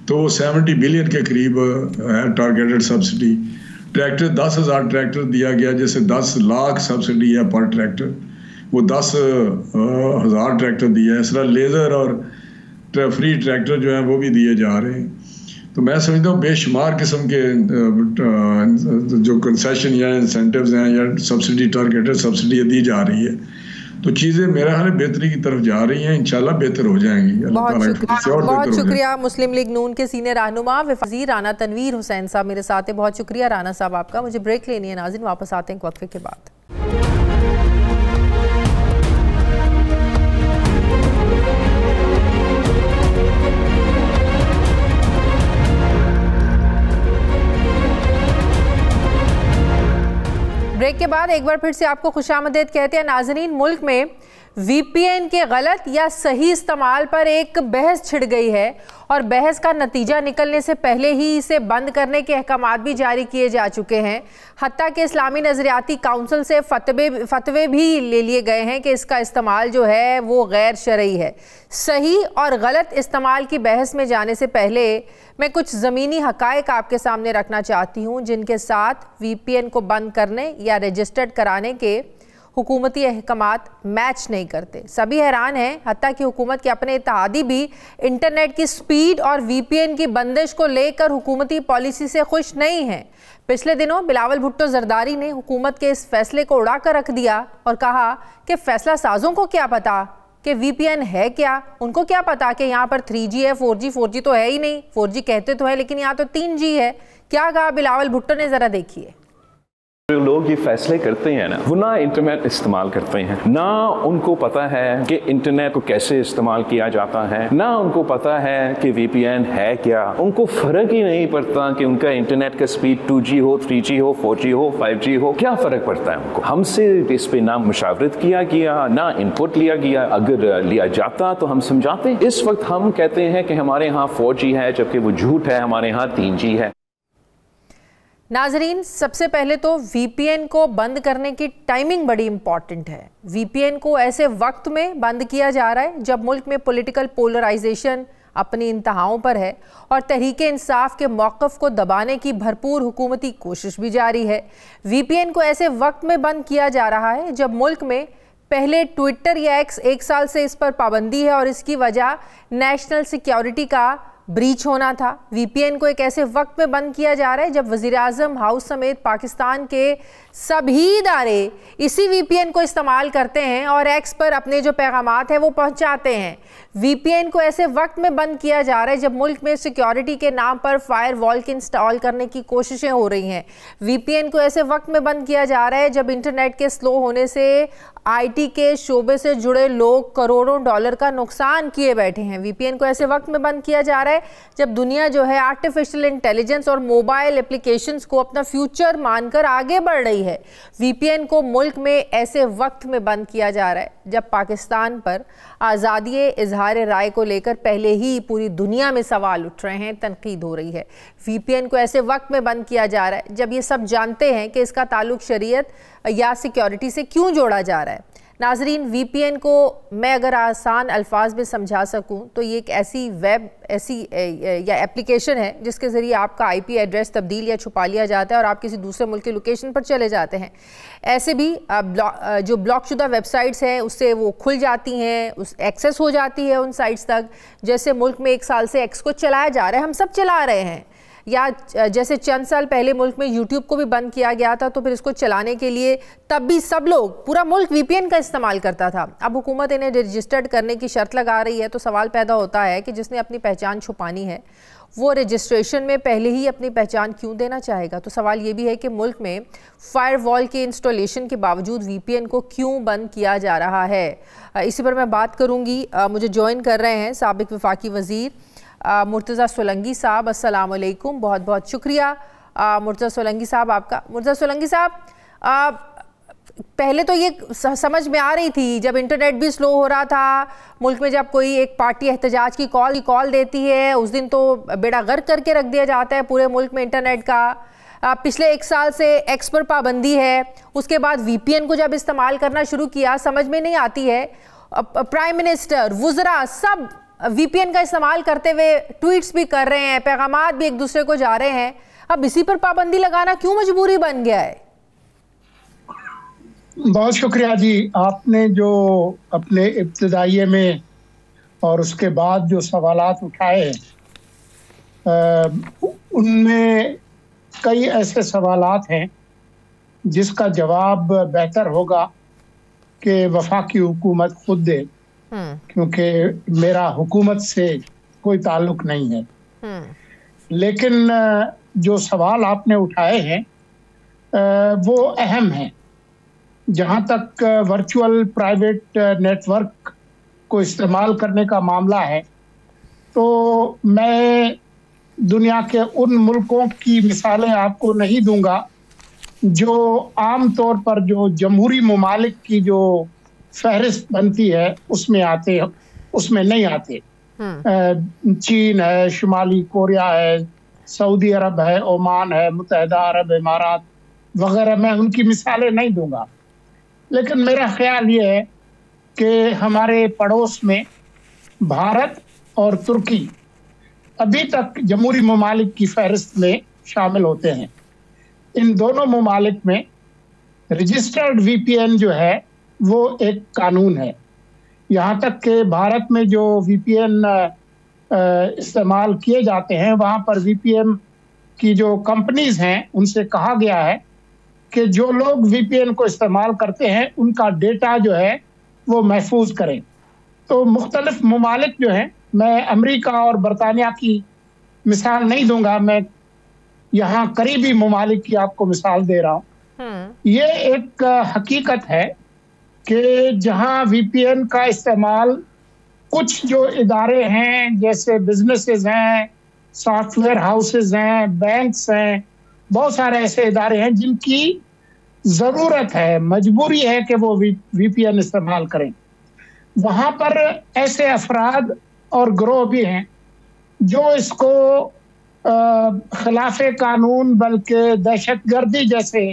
तो 70 बिलियन के करीब है टारगेटेड सब्सिडी। ट्रैक्टर 10,000 ट्रैक्टर दिया गया, जैसे 10 लाख सब्सिडी है पर ट्रैक्टर, वो 10,000 ट्रैक्टर दिया है। इस तरह लेज़र और फ्री ट्रैक्टर जो है वो भी दिए जा रहे हैं। तो मैं समझता हूँ बेशुमार किस्म के जो कंसेशन या इंसेंटिव्स हैं या सब्सिडी, टारगेटेड सब्सिडी दी जा रही है। तो चीज़ें मेरा ख्याल है बेहतरी की तरफ जा रही हैं, इंशाल्लाह बेहतर हो जाएंगी। बहुत शुक्रिया। मुस्लिम लीग नून के सीनियर रहनुमा वज़ीर राना तनवीर हुसैन साहब मेरे साथ है। बहुत शुक्रिया राना साहब आपका। मुझे ब्रेक लेनी है नाज़रीन, वापस आते हैं एक वक्फे के बाद। ब्रेक के बाद एक बार फिर से आपको खुशामदीद कहते हैं नाज़रीन। मुल्क में VPN के गलत या सही इस्तेमाल पर एक बहस छिड़ गई है और बहस का नतीजा निकलने से पहले ही इसे बंद करने के अहकामात भी जारी किए जा चुके हैं। हत्ता कि इस्लामी नज़रियाती काउंसिल से फतवे भी ले लिए गए हैं कि इसका इस्तेमाल जो है वो गैर शरई है। सही और गलत इस्तेमाल की बहस में जाने से पहले मैं कुछ ज़मीनी हक़ाइक़ आपके सामने रखना चाहती हूँ जिनके साथ VPN को बंद करने या रजिस्टर्ड कराने के हुकूमती अहकामात मैच नहीं करते। सभी हैरान हैं, हत्ता कि हुकूमत के अपने इत्तेहादी भी इंटरनेट की स्पीड और VPN की बंदिश को लेकर हुकूमती पॉलिसी से खुश नहीं हैं। पिछले दिनों बिलावल भुट्टो जरदारी ने हुकूमत के इस फैसले को उड़ा कर रख दिया और कहा कि फैसला साजों को क्या पता कि VPN है क्या, उनको क्या पता कि यहाँ पर 3G है, 4G तो है ही नहीं। 4G कहते तो है लेकिन यहाँ तो 3G है। क्या कहा बिलावल भुट्टो ने, ज़रा देखिए। जो लोग ये फैसले करते हैं ना, वो ना इंटरनेट इस्तेमाल करते हैं, ना उनको पता है कि इंटरनेट को कैसे इस्तेमाल किया जाता है, ना उनको पता है कि VPN है क्या। उनको फर्क ही नहीं पड़ता कि उनका इंटरनेट का स्पीड 2G हो, 3G हो, 4G हो, 5G हो, क्या फर्क पड़ता है उनको। हमसे इस पे ना मुशावरत किया गया, ना इनपुट लिया गया। अगर लिया जाता तो हम समझाते। इस वक्त हम कहते हैं कि हमारे यहाँ 4G है, जबकि वो झूठ है, हमारे यहाँ 3G है। नाजरीन, सबसे पहले तो VPN को बंद करने की टाइमिंग बड़ी इंपॉर्टेंट है। VPN को ऐसे वक्त में बंद किया जा रहा है जब मुल्क में पॉलिटिकल पोलराइजेशन अपनी इंतहाओं पर है और तहरीक इंसाफ के मौक़िफ़ को दबाने की भरपूर हुकूमती कोशिश भी जारी है। VPN को ऐसे वक्त में बंद किया जा रहा है जब मुल्क में पहले ट्विटर या एक्स 1 साल से इस पर पाबंदी है और इसकी वजह नेशनल सिक्योरिटी का ब्रीच होना था। VPN को एक ऐसे वक्त में बंद किया जा रहा है जब वज़ीर-ए-आज़म हाउस समेत पाकिस्तान के सभी इदारे इसी VPN को इस्तेमाल करते हैं और एक्स पर अपने जो पैगामात हैं वो पहुंचाते हैं। VPN को ऐसे वक्त में बंद किया जा रहा है जब मुल्क में सिक्योरिटी के नाम पर फायर वॉल के इंस्टॉल करने की कोशिशें हो रही हैं। VPN को ऐसे वक्त में बंद किया जा रहा है जब इंटरनेट के स्लो होने से IT के शोबे से जुड़े लोग करोड़ों डॉलर का नुकसान किए बैठे हैं। VPN को ऐसे वक्त में बंद किया जा रहा है जब दुनिया जो है आर्टिफिशियल इंटेलिजेंस और मोबाइल एप्लीकेशंस को अपना फ्यूचर मानकर आगे बढ़ रही है। VPN को मुल्क में ऐसे वक्त में बंद किया जा रहा है जब पाकिस्तान पर आज़ादी इजहार राय को लेकर पहले ही पूरी दुनिया में सवाल उठ रहे हैं, तनकीद हो रही है। VPN को ऐसे वक्त में बंद किया जा रहा है जब ये सब जानते हैं कि इसका ताल्लुक शरीयत या सिक्योरिटी से क्यों जोड़ा जा रहा है। नाजरीन, VPN को मैं अगर आसान अल्फाज में समझा सकूं तो ये एक ऐसी या एप्लीकेशन है जिसके ज़रिए आपका IP एड्रेस तब्दील या छुपा लिया जाता है और आप किसी दूसरे मुल्क की लोकेशन पर चले जाते हैं। ऐसे भी जो ब्लॉकशुदा वेबसाइट्स हैं उससे वो खुल जाती हैं, उस एक्सेस हो जाती है उन साइट्स तक। जैसे मुल्क में 1 साल से एक्स को चलाया जा रहा है, हम सब चला रहे हैं, या जैसे चंद साल पहले मुल्क में YouTube को भी बंद किया गया था तो फिर इसको चलाने के लिए तब भी सब लोग, पूरा मुल्क VPN का इस्तेमाल करता था। अब हुकूमत इन्हें रजिस्टर्ड करने की शर्त लगा रही है तो सवाल पैदा होता है कि जिसने अपनी पहचान छुपानी है वो रजिस्ट्रेशन में पहले ही अपनी पहचान क्यों देना चाहेगा। तो सवाल ये भी है कि मुल्क में फायरवॉल के इंस्टॉलेशन के बावजूद VPN को क्यों बंद किया जा रहा है। इसी पर मैं बात करूँगी। मुझे ज्वाइन कर रहे हैं साबिक वफाकी वज़ीर मुर्तज़ा सोलंकी साहब। अस्सलाम वालेकुम, बहुत बहुत शुक्रिया मुर्तज़ा सोलंकी साहब आपका। मुर्तज़ा सोलंकी साहब, पहले तो ये समझ में आ रही थी जब इंटरनेट भी स्लो हो रहा था मुल्क में, जब कोई एक पार्टी एहतजाज की कॉल देती है उस दिन तो बेड़ा गर्क करके रख दिया जाता है पूरे मुल्क में इंटरनेट का। पिछले 1 साल से एक्स पर पाबंदी है, उसके बाद VPN को जब इस्तेमाल करना शुरू किया समझ में नहीं आती है। प्राइम मिनिस्टर, वुज़रा सब VPN का इस्तेमाल करते हुए ट्वीट्स भी कर रहे हैं, पैगामात भी एक दूसरे को जा रहे हैं। अब इसी पर पाबंदी लगाना क्यों मजबूरी बन गया है? बहुत शुक्रिया जी। आपने जो अपने इब्तिदाइये में और उसके बाद जो सवालात उठाए उनमें कई ऐसे सवालात हैं जिसका जवाब बेहतर होगा कि वफाकी हुकूमत खुद दे, क्योंकि मेरा हुकूमत से कोई ताल्लुक नहीं है। लेकिन जो सवाल आपने उठाए हैं वो अहम हैं। जहाँ तक वर्चुअल प्राइवेट नेटवर्क को इस्तेमाल करने का मामला है तो मैं दुनिया के उन मुल्कों की मिसालें आपको नहीं दूंगा जो आम तौर पर जो जमहूरी ममालिक की जो फहरिस्त बनती है उसमें नहीं आते। चीन है, शुमाली कोरिया है, सऊदी अरब है, ओमान है, मुत्तहिदा अरब इमारात वगैरह, मैं उनकी मिसालें नहीं दूंगा। लेकिन मेरा ख्याल ये है कि हमारे पड़ोस में भारत और तुर्की अभी तक जमहूरी ममालिक की फहरिस्त में शामिल होते हैं। इन दोनों ममालिक में रजिस्टर्ड VPN जो है वो एक कानून है। यहाँ तक कि भारत में जो VPN इस्तेमाल किए जाते हैं वहाँ पर VPN की जो कंपनीज हैं उनसे कहा गया है कि जो लोग VPN को इस्तेमाल करते हैं उनका डेटा जो है वो महफूज करें। तो मुख्तलिफ ममालिक जो हैं, मैं अमेरिका और बरतानिया की मिसाल नहीं दूंगा, मैं यहाँ करीबी ममालिक की आपको मिसाल दे रहा हूँ। ये एक हकीकत है कि जहां वीपीएन का इस्तेमाल कुछ जो इदारे हैं, जैसे बिजनेसेस हैं, सॉफ्टवेयर हाउसेस हैं, बैंक्स हैं, बहुत सारे ऐसे इदारे हैं जिनकी ज़रूरत है, मजबूरी है कि वो वीपीएन इस्तेमाल करें, वहाँ पर ऐसे अफराद और ग्रोह भी हैं जो इसको खिलाफ कानून बल्कि दहशतगर्दी जैसे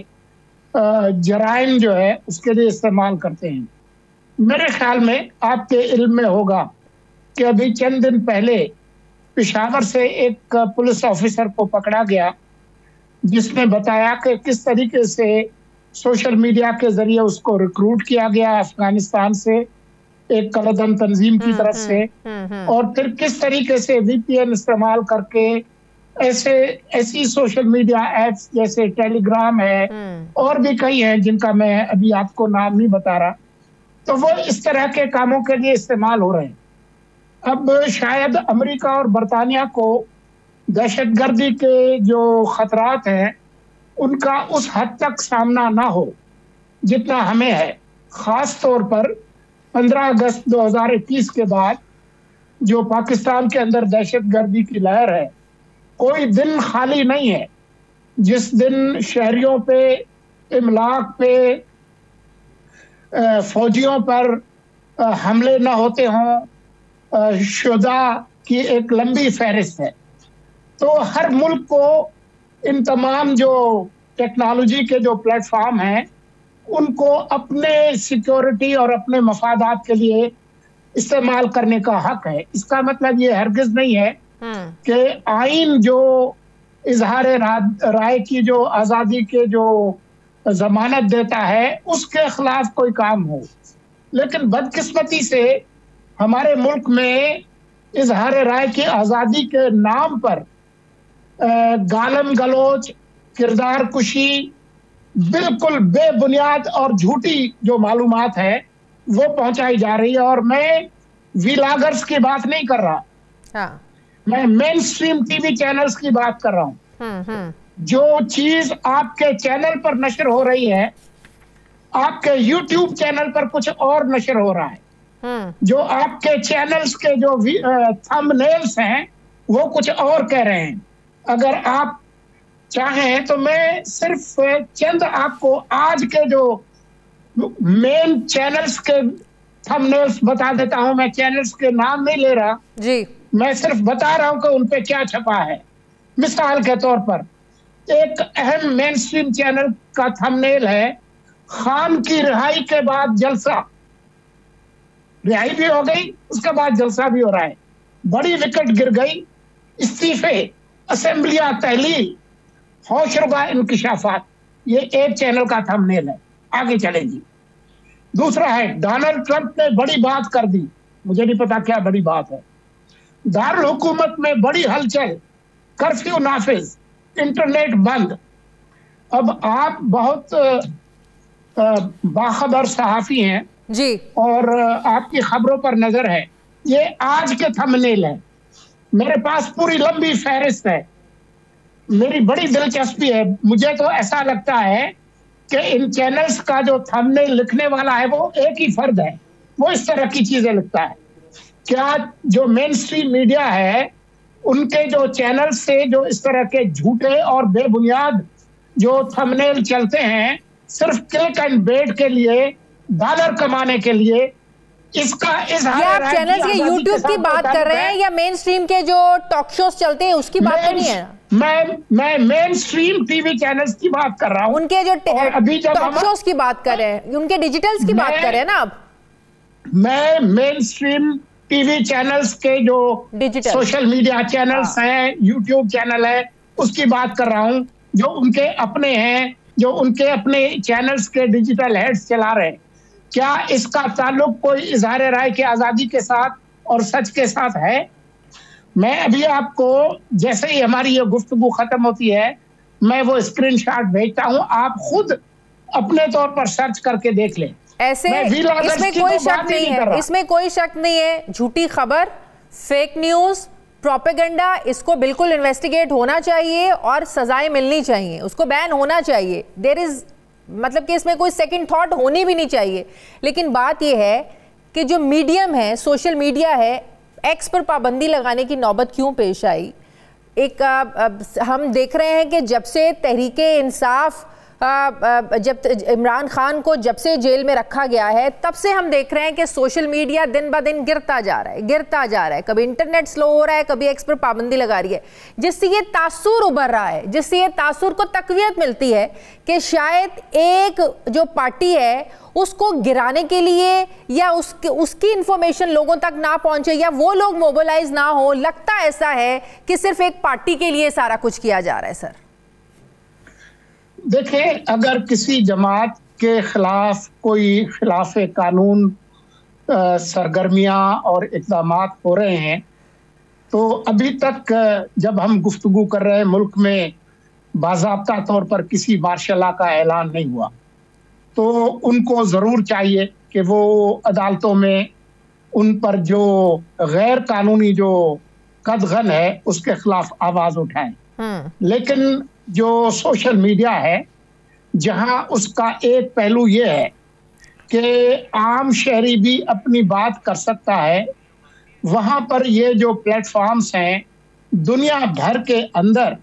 जराइम जो है उसके लिए इस्तेमाल करते हैं। मेरे ख्याल में आपके इल्म में होगा कि अभी चंद दिन पहले पेशावर से एक पुलिस ऑफिसर को पकड़ा गया जिसने बताया कि किस तरीके से सोशल मीडिया के जरिए उसको रिक्रूट किया गया अफगानिस्तान से, एक कलदम तंजीम की तरफ से, और फिर किस तरीके से वीपीएन इस्तेमाल करके ऐसी सोशल मीडिया एप्स जैसे टेलीग्राम है और भी कई हैं जिनका मैं अभी आपको नाम नहीं बता रहा, तो वो इस तरह के कामों के लिए इस्तेमाल हो रहे हैं। अब शायद अमेरिका और बरतानिया को दहशतगर्दी के जो खतरात हैं उनका उस हद तक सामना ना हो जितना हमें है, खास तौर पर 15 अगस्त 2021 के बाद जो पाकिस्तान के अंदर दहशतगर्दी की लहर है, कोई दिन खाली नहीं है जिस दिन शहरियों पे, इमलाक पे, फौजियों पर हमले न होते हों। शुदा की एक लंबी फहरिस्त है। तो हर मुल्क को इन तमाम जो टेक्नोलॉजी के जो प्लेटफॉर्म हैं उनको अपने सिक्योरिटी और अपने मफादात के लिए इस्तेमाल करने का हक है। इसका मतलब ये हरगिज नहीं है कि आइन जो इजहार राय की जो आज़ादी के जो जमानत देता है उसके खिलाफ कोई काम हो, लेकिन बदकिस्मती से हमारे मुल्क में इजहार राय की आज़ादी के नाम पर गालम गलोच, किरदार कुशी, बिल्कुल बेबुनियाद और झूठी जो मालूमात है वो पहुंचाई जा रही है। और मैं व्लॉगर्स की बात नहीं कर रहा, मैं मेन स्ट्रीम टीवी चैनल्स की बात कर रहा हूँ। जो चीज आपके चैनल पर नशर हो रही है, आपके यूट्यूब चैनल पर कुछ और नशर हो रहा है। जो आपके चैनल्स के जो थंबनेल्स हैं वो कुछ और कह रहे हैं। अगर आप चाहें तो मैं सिर्फ चंद आपको आज के जो मेन चैनल्स के थंबनेल्स बता देता हूं। मैं चैनल्स के नाम नहीं ले रहा जी, मैं सिर्फ बता रहा हूं कि उन पे क्या छपा है। मिसाल के तौर पर एक अहम मेन स्ट्रीम चैनल का थंबनेल है, खान की रिहाई के बाद जलसा। रिहाई भी हो गई, उसके बाद जलसा भी हो रहा है। बड़ी विकेट गिर गई, इस्तीफे, असेंबलियां तहलील, होशरुबा इंकिशाफात। ये एक चैनल का थंबनेल है। आगे चलेगी। दूसरा है, डोनाल्ड ट्रंप ने बड़ी बात कर दी। मुझे नहीं पता क्या बड़ी बात है। दारुल हुकूमत में बड़ी हलचल, कर्फ्यू नाफिज, इंटरनेट बंद। अब आप बहुत बाखबर सहाफी हैं जी और आपकी खबरों पर नजर है। ये आज के थंबनेल है। मेरे पास पूरी लंबी फहरिस्त है। मेरी बड़ी दिलचस्पी है। मुझे तो ऐसा लगता है कि इन चैनल्स का जो थंबनेल लिखने वाला है वो एक ही फर्द है, वो इस तरह की चीजें लिखता है। क्या जो मेन स्ट्रीम मीडिया है उनके जो चैनल से जो इस तरह के झूठे और बेबुनियाद जो थंबनेल चलते हैं सिर्फ क्लिक एंड बेट के लिए, डॉलर कमाने के लिए, इसका आप चैनल्स के यूट्यूब की बात कर रहे हैं या मेन स्ट्रीम के जो टॉक शोज चलते हैं उसकी बात तो नहीं है? मैं मेन स्ट्रीम टीवी चैनल्स की बात कर रहा हूँ। उनके जो टॉक शोज की बात कर रहे हैं, उनके डिजिटल्स की बात कर रहे हैं ना आप? मैं मेन स्ट्रीम टीवी चैनल्स के जो सोशल मीडिया चैनल्स हैं, यूट्यूब चैनल है, उसकी बात कर रहा हूँ। जो उनके अपने हैं, जो उनके अपने चैनल्स के डिजिटल हेड्स चला रहे हैं। क्या इसका ताल्लुक कोई इजहार राय की आज़ादी के साथ और सच के साथ है? मैं अभी आपको जैसे ही हमारी ये गुफ्तगू खत्म होती है मैं वो स्क्रीनशॉट भेजता हूं, आप खुद अपने तौर पर सर्च करके देख लें। ऐसे इसमें कोई शक नहीं है, इसमें कोई शक नहीं है। झूठी खबर, फेक न्यूज, प्रोपेगेंडा, इसको बिल्कुल इन्वेस्टिगेट होना चाहिए और सजाएं मिलनी चाहिए, उसको बैन होना चाहिए। देयर इज मतलब कि इसमें कोई सेकंड थॉट होनी भी नहीं चाहिए। लेकिन बात यह है कि जो मीडियम है, सोशल मीडिया है, एक्स पर पाबंदी लगाने की नौबत क्यों पेश आई? एक हम देख रहे हैं कि जब से तहरीके इंसाफ जब इमरान खान को जब से जेल में रखा गया है, तब से हम देख रहे हैं कि सोशल मीडिया दिन ब दिन गिरता जा रहा है। कभी इंटरनेट स्लो हो रहा है, कभी एक्स पर पाबंदी लगा रही है, जिससे ये तासुर उभर रहा है, जिससे ये तासुर को तकवीयत मिलती है कि शायद एक जो पार्टी है उसको गिराने के लिए या उसकी इंफॉर्मेशन लोगों तक ना पहुंचे या वो लोग मोबिलाइज ना हो। लगता ऐसा है कि सिर्फ एक पार्टी के लिए सारा कुछ किया जा रहा है। सर देखें, अगर किसी जमात के खिलाफ कोई खिलाफ कानून सरगर्मियां और इक़दाम हो रहे हैं, तो अभी तक जब हम गुफ्तगू कर रहे हैं मुल्क में बाज़ाब्ता तौर पर किसी मार्शल लॉ का ऐलान नहीं हुआ, तो उनको ज़रूर चाहिए कि वो अदालतों में उन पर जो गैर कानूनी जो कदगन है उसके खिलाफ आवाज़ उठाएं। लेकिन जो सोशल मीडिया है, जहां उसका एक पहलू ये है कि आम शहरी भी अपनी बात कर सकता है, वहां पर ये जो प्लेटफॉर्म्स हैं दुनिया भर के अंदर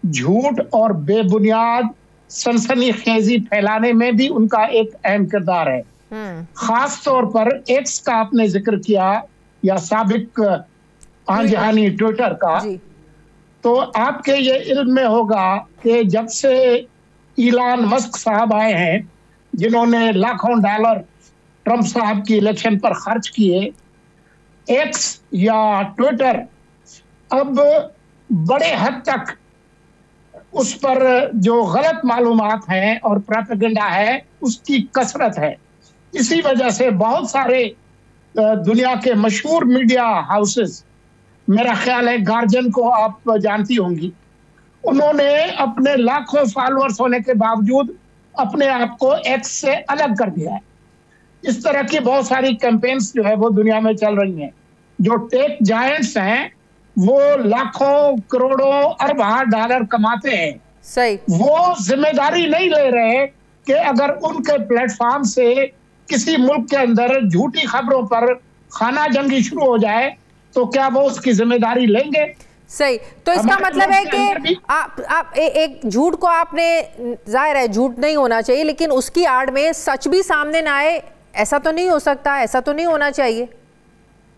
झूठ और बेबुनियाद सनसनीखेजी फैलाने में भी उनका एक अहम किरदार है। खास तौर पर एक्स का आपने जिक्र किया या साबिक आंजहानी ट्विटर का, तो आपके ये इल्म में होगा कि जब से इलान मस्क साहब आए हैं, जिन्होंने लाखों डॉलर ट्रंप साहब की इलेक्शन पर खर्च किए, एक्स या ट्विटर अब बड़े हद तक उस पर जो गलत मालूमात हैं और प्रोपेगेंडा है उसकी कसरत है। इसी वजह से बहुत सारे दुनिया के मशहूर मीडिया हाउसेस, मेरा ख्याल है गार्जियन को आप जानती होंगी, उन्होंने अपने लाखों फॉलोअर्स होने के बावजूद अपने आप को एक्स से अलग कर दिया है। इस तरह की बहुत सारी कैंपेन्स जो है वो दुनिया में चल रही हैं। जो टेक जायंट्स हैं वो लाखों करोड़ों अरबों डॉलर कमाते हैं, सही, वो जिम्मेदारी नहीं ले रहे कि अगर उनके प्लेटफॉर्म से किसी मुल्क के अंदर झूठी खबरों पर खाना जंगी शुरू हो जाए तो क्या वो उसकी जिम्मेदारी लेंगे? सही। तो इसका मतलब है कि आप एक झूठ को आपने, जाहिर है झूठ नहीं होना चाहिए, लेकिन उसकी आड़ में सच भी सामने ना आए, ऐसा तो नहीं हो सकता, ऐसा तो नहीं होना चाहिए।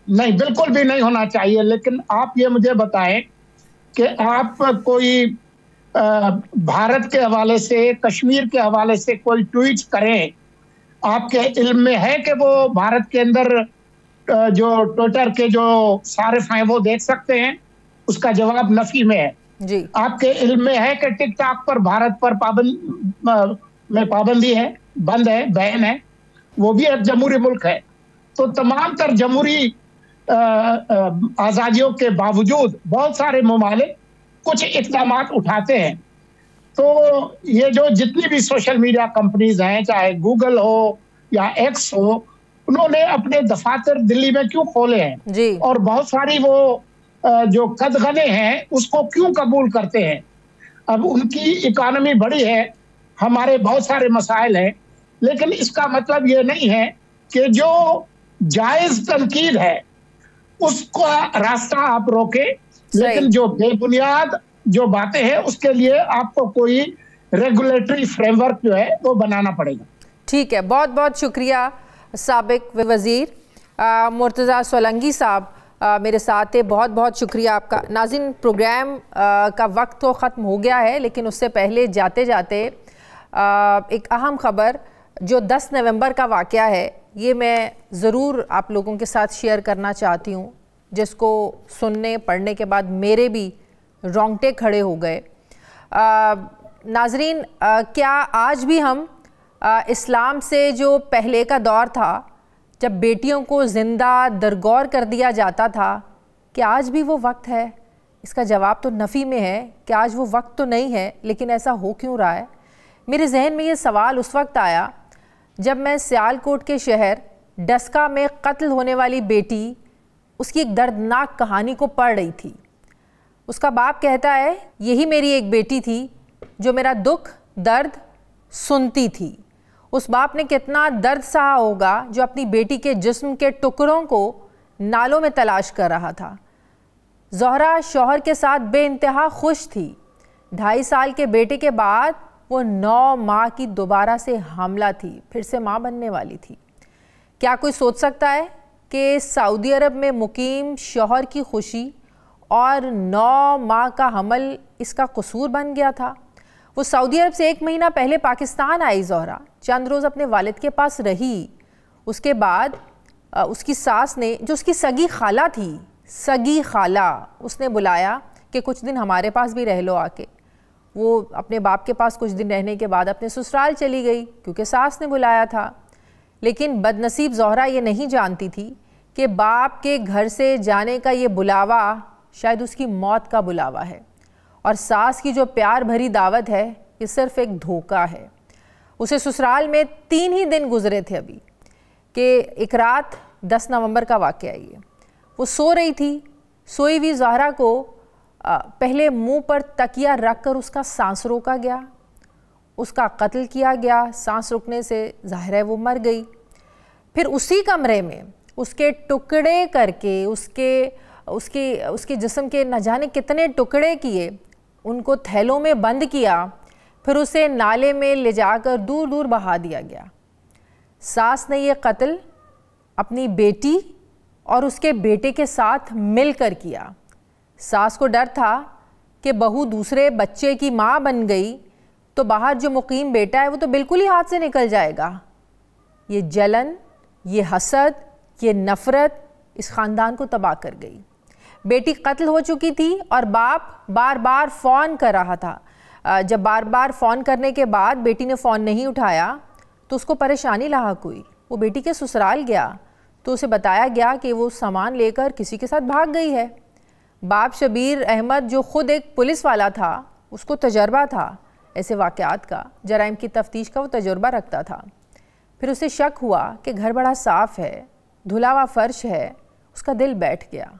नहीं, बिल्कुल भी नहीं होना चाहिए। लेकिन आप ये मुझे बताएं कि आप कोई भारत के हवाले से, कश्मीर के हवाले से कोई ट्वीट करें, आपके इल्म में है कि वो भारत के अंदर जो ट्विटर के जो सारिफ हैं वो देख सकते हैं? उसका जवाब नफी में है जी। आपके इल्म में है कि टिकटॉक पर भारत पर पाबंदी है, बंद है, बैन है? वो भी एक जमहूरी मुल्क है। तो तमाम तर जमहूरी आज़ादियों के बावजूद बहुत सारे ममालिक कुछ इक़दाम उठाते हैं। तो ये जो जितनी भी सोशल मीडिया कंपनीज हैं, चाहे गूगल हो या एक्स हो, उन्होंने अपने दफातर दिल्ली में क्यों खोले हैं जी? और बहुत सारी वो जो कदगने हैं उसको क्यों कबूल करते हैं? अब उनकी इकोनॉमी बड़ी है, हमारे बहुत सारे मसाइल हैं, लेकिन इसका मतलब ये नहीं है कि जो जायज तनकीद है उसका रास्ता आप रोके, लेकिन जो बेबुनियाद जो बातें हैं उसके लिए आपको कोई रेगुलेटरी फ्रेमवर्क जो है वो बनाना पड़ेगा। ठीक है, बहुत बहुत शुक्रिया साबिक वज़ीर मुर्तज़ा सोलंकी साहब मेरे साथ थे, बहुत बहुत शुक्रिया आपका। नाज़रीन, प्रोग्राम का वक्त तो ख़त्म हो गया है, लेकिन उससे पहले जाते जाते एक अहम खबर जो 10 नवंबर का वाक़या है, ये मैं ज़रूर आप लोगों के साथ शेयर करना चाहती हूँ, जिसको सुनने पढ़ने के बाद मेरे भी रोंगटे खड़े हो गए। नाज़रीन, क्या आज भी हम इस्लाम से जो पहले का दौर था जब बेटियों को ज़िंदा दरगौर कर दिया जाता था, क्या आज भी वो वक्त है? इसका जवाब तो नफ़ी में है कि आज वो वक्त तो नहीं है, लेकिन ऐसा हो क्यों रहा है? मेरे जहन में ये सवाल उस वक्त आया जब मैं सियालकोट के शहर डस्का में कत्ल होने वाली बेटी, उसकी एक दर्दनाक कहानी को पढ़ रही थी। उसका बाप कहता है, यही मेरी एक बेटी थी जो मेरा दुख, दर्द सुनती थी। उस बाप ने कितना दर्द सहा होगा जो अपनी बेटी के जिस्म के टुकड़ों को नालों में तलाश कर रहा था। ज़ोहरा शौहर के साथ बेइंतहा खुश थी। 2.5 साल के बेटे के बाद वो 9 माह की दोबारा से हामला थी, फिर से माँ बनने वाली थी। क्या कोई सोच सकता है कि सऊदी अरब में मुकीम शौहर की खुशी और 9 माह का हमल इसका कसूर बन गया था? वो सऊदी अरब से 1 महीना पहले पाकिस्तान आई ज़ोहरा, चंद रोज़ अपने वालिद के पास रही। उसके बाद उसकी सास ने, जो उसकी सगी खाला थी, सगी खाला, उसने बुलाया कि कुछ दिन हमारे पास भी रह लो आके। वो अपने बाप के पास कुछ दिन रहने के बाद अपने ससुराल चली गई क्योंकि सास ने बुलाया था। लेकिन बदनसीब ज़ोहरा ये नहीं जानती थी कि बाप के घर से जाने का ये बुलावा शायद उसकी मौत का बुलावा है, और सास की जो प्यार भरी दावत है ये सिर्फ एक धोखा है। उसे ससुराल में 3 ही दिन गुजरे थे अभी कि एक रात 10 नवंबर का वाक़या है ये। वो सो रही थी। सोई हुई ज़ोहरा को पहले मुंह पर तकिया रख कर उसका सांस रोका गया, उसका कत्ल किया गया। सांस रुकने से ज़ाहिर है वो मर गई। फिर उसी कमरे में उसके टुकड़े करके उसके जिस्म के न जाने कितने टुकड़े किए, उनको थैलों में बंद किया, फिर उसे नाले में ले जाकर दूर दूर बहा दिया गया। सास ने ये कत्ल अपनी बेटी और उसके बेटे के साथ मिलकर किया। सास को डर था कि बहू दूसरे बच्चे की माँ बन गई तो बाहर जो मुकीम बेटा है वो तो बिल्कुल ही हाथ से निकल जाएगा। ये जलन, ये हसद, ये नफ़रत इस ख़ानदान को तबाह कर गई। बेटी कत्ल हो चुकी थी और बाप बार बार फ़ोन कर रहा था। जब बार बार फ़ोन करने के बाद बेटी ने फ़ोन नहीं उठाया तो उसको परेशानी लाहक हुई। वो बेटी के ससुराल गया तो उसे बताया गया कि वो सामान लेकर किसी के साथ भाग गई है। बाप शबीर अहमद, जो ख़ुद एक पुलिस वाला था, उसको तजर्बा था ऐसे वाक़यात का, जराइम की तफ्तीश का वो तजुर्बा रखता था। फिर उसे शक हुआ कि घर बड़ा साफ़ है, धुला हुआ फ़र्श है। उसका दिल बैठ गया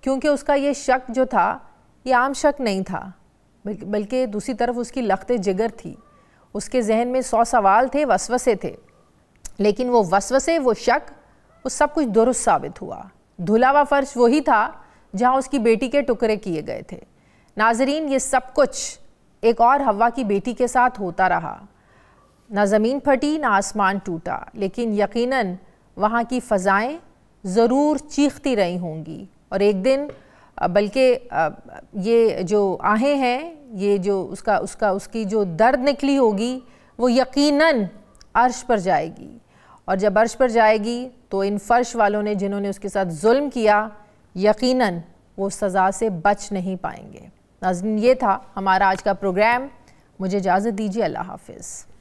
क्योंकि उसका ये शक जो था ये आम शक नहीं था, बल्कि दूसरी तरफ उसकी लख्त जिगर थी। उसके जहन में 100 सवाल थे, वसवसे थे, लेकिन वो वसवसे, वो शक, वो सब कुछ दुरुस्त साबित हुआ। धुला हुआ फ़र्श वही था जहाँ उसकी बेटी के टुकड़े किए गए थे। नाजरीन, ये सब कुछ एक और हवा की बेटी के साथ होता रहा। ना ज़मीन फटी ना आसमान टूटा, लेकिन यकीनन वहाँ की फ़ज़ाएँ ज़रूर चीखती रही होंगी और एक दिन, बल्कि ये जो आहें हैं, ये जो उसकी जो दर्द निकली होगी वो यकीनन अर्श पर जाएगी, और जब अर्श पर जाएगी तो इन फ़र्श वालों ने जिन्होंने उसके साथ जुल्म किया, यकीनन वो सज़ा से बच नहीं पाएंगे। नाज़रीन, ये था हमारा आज का प्रोग्राम। मुझे इजाज़त दीजिए। अल्लाह हाफ़िज़।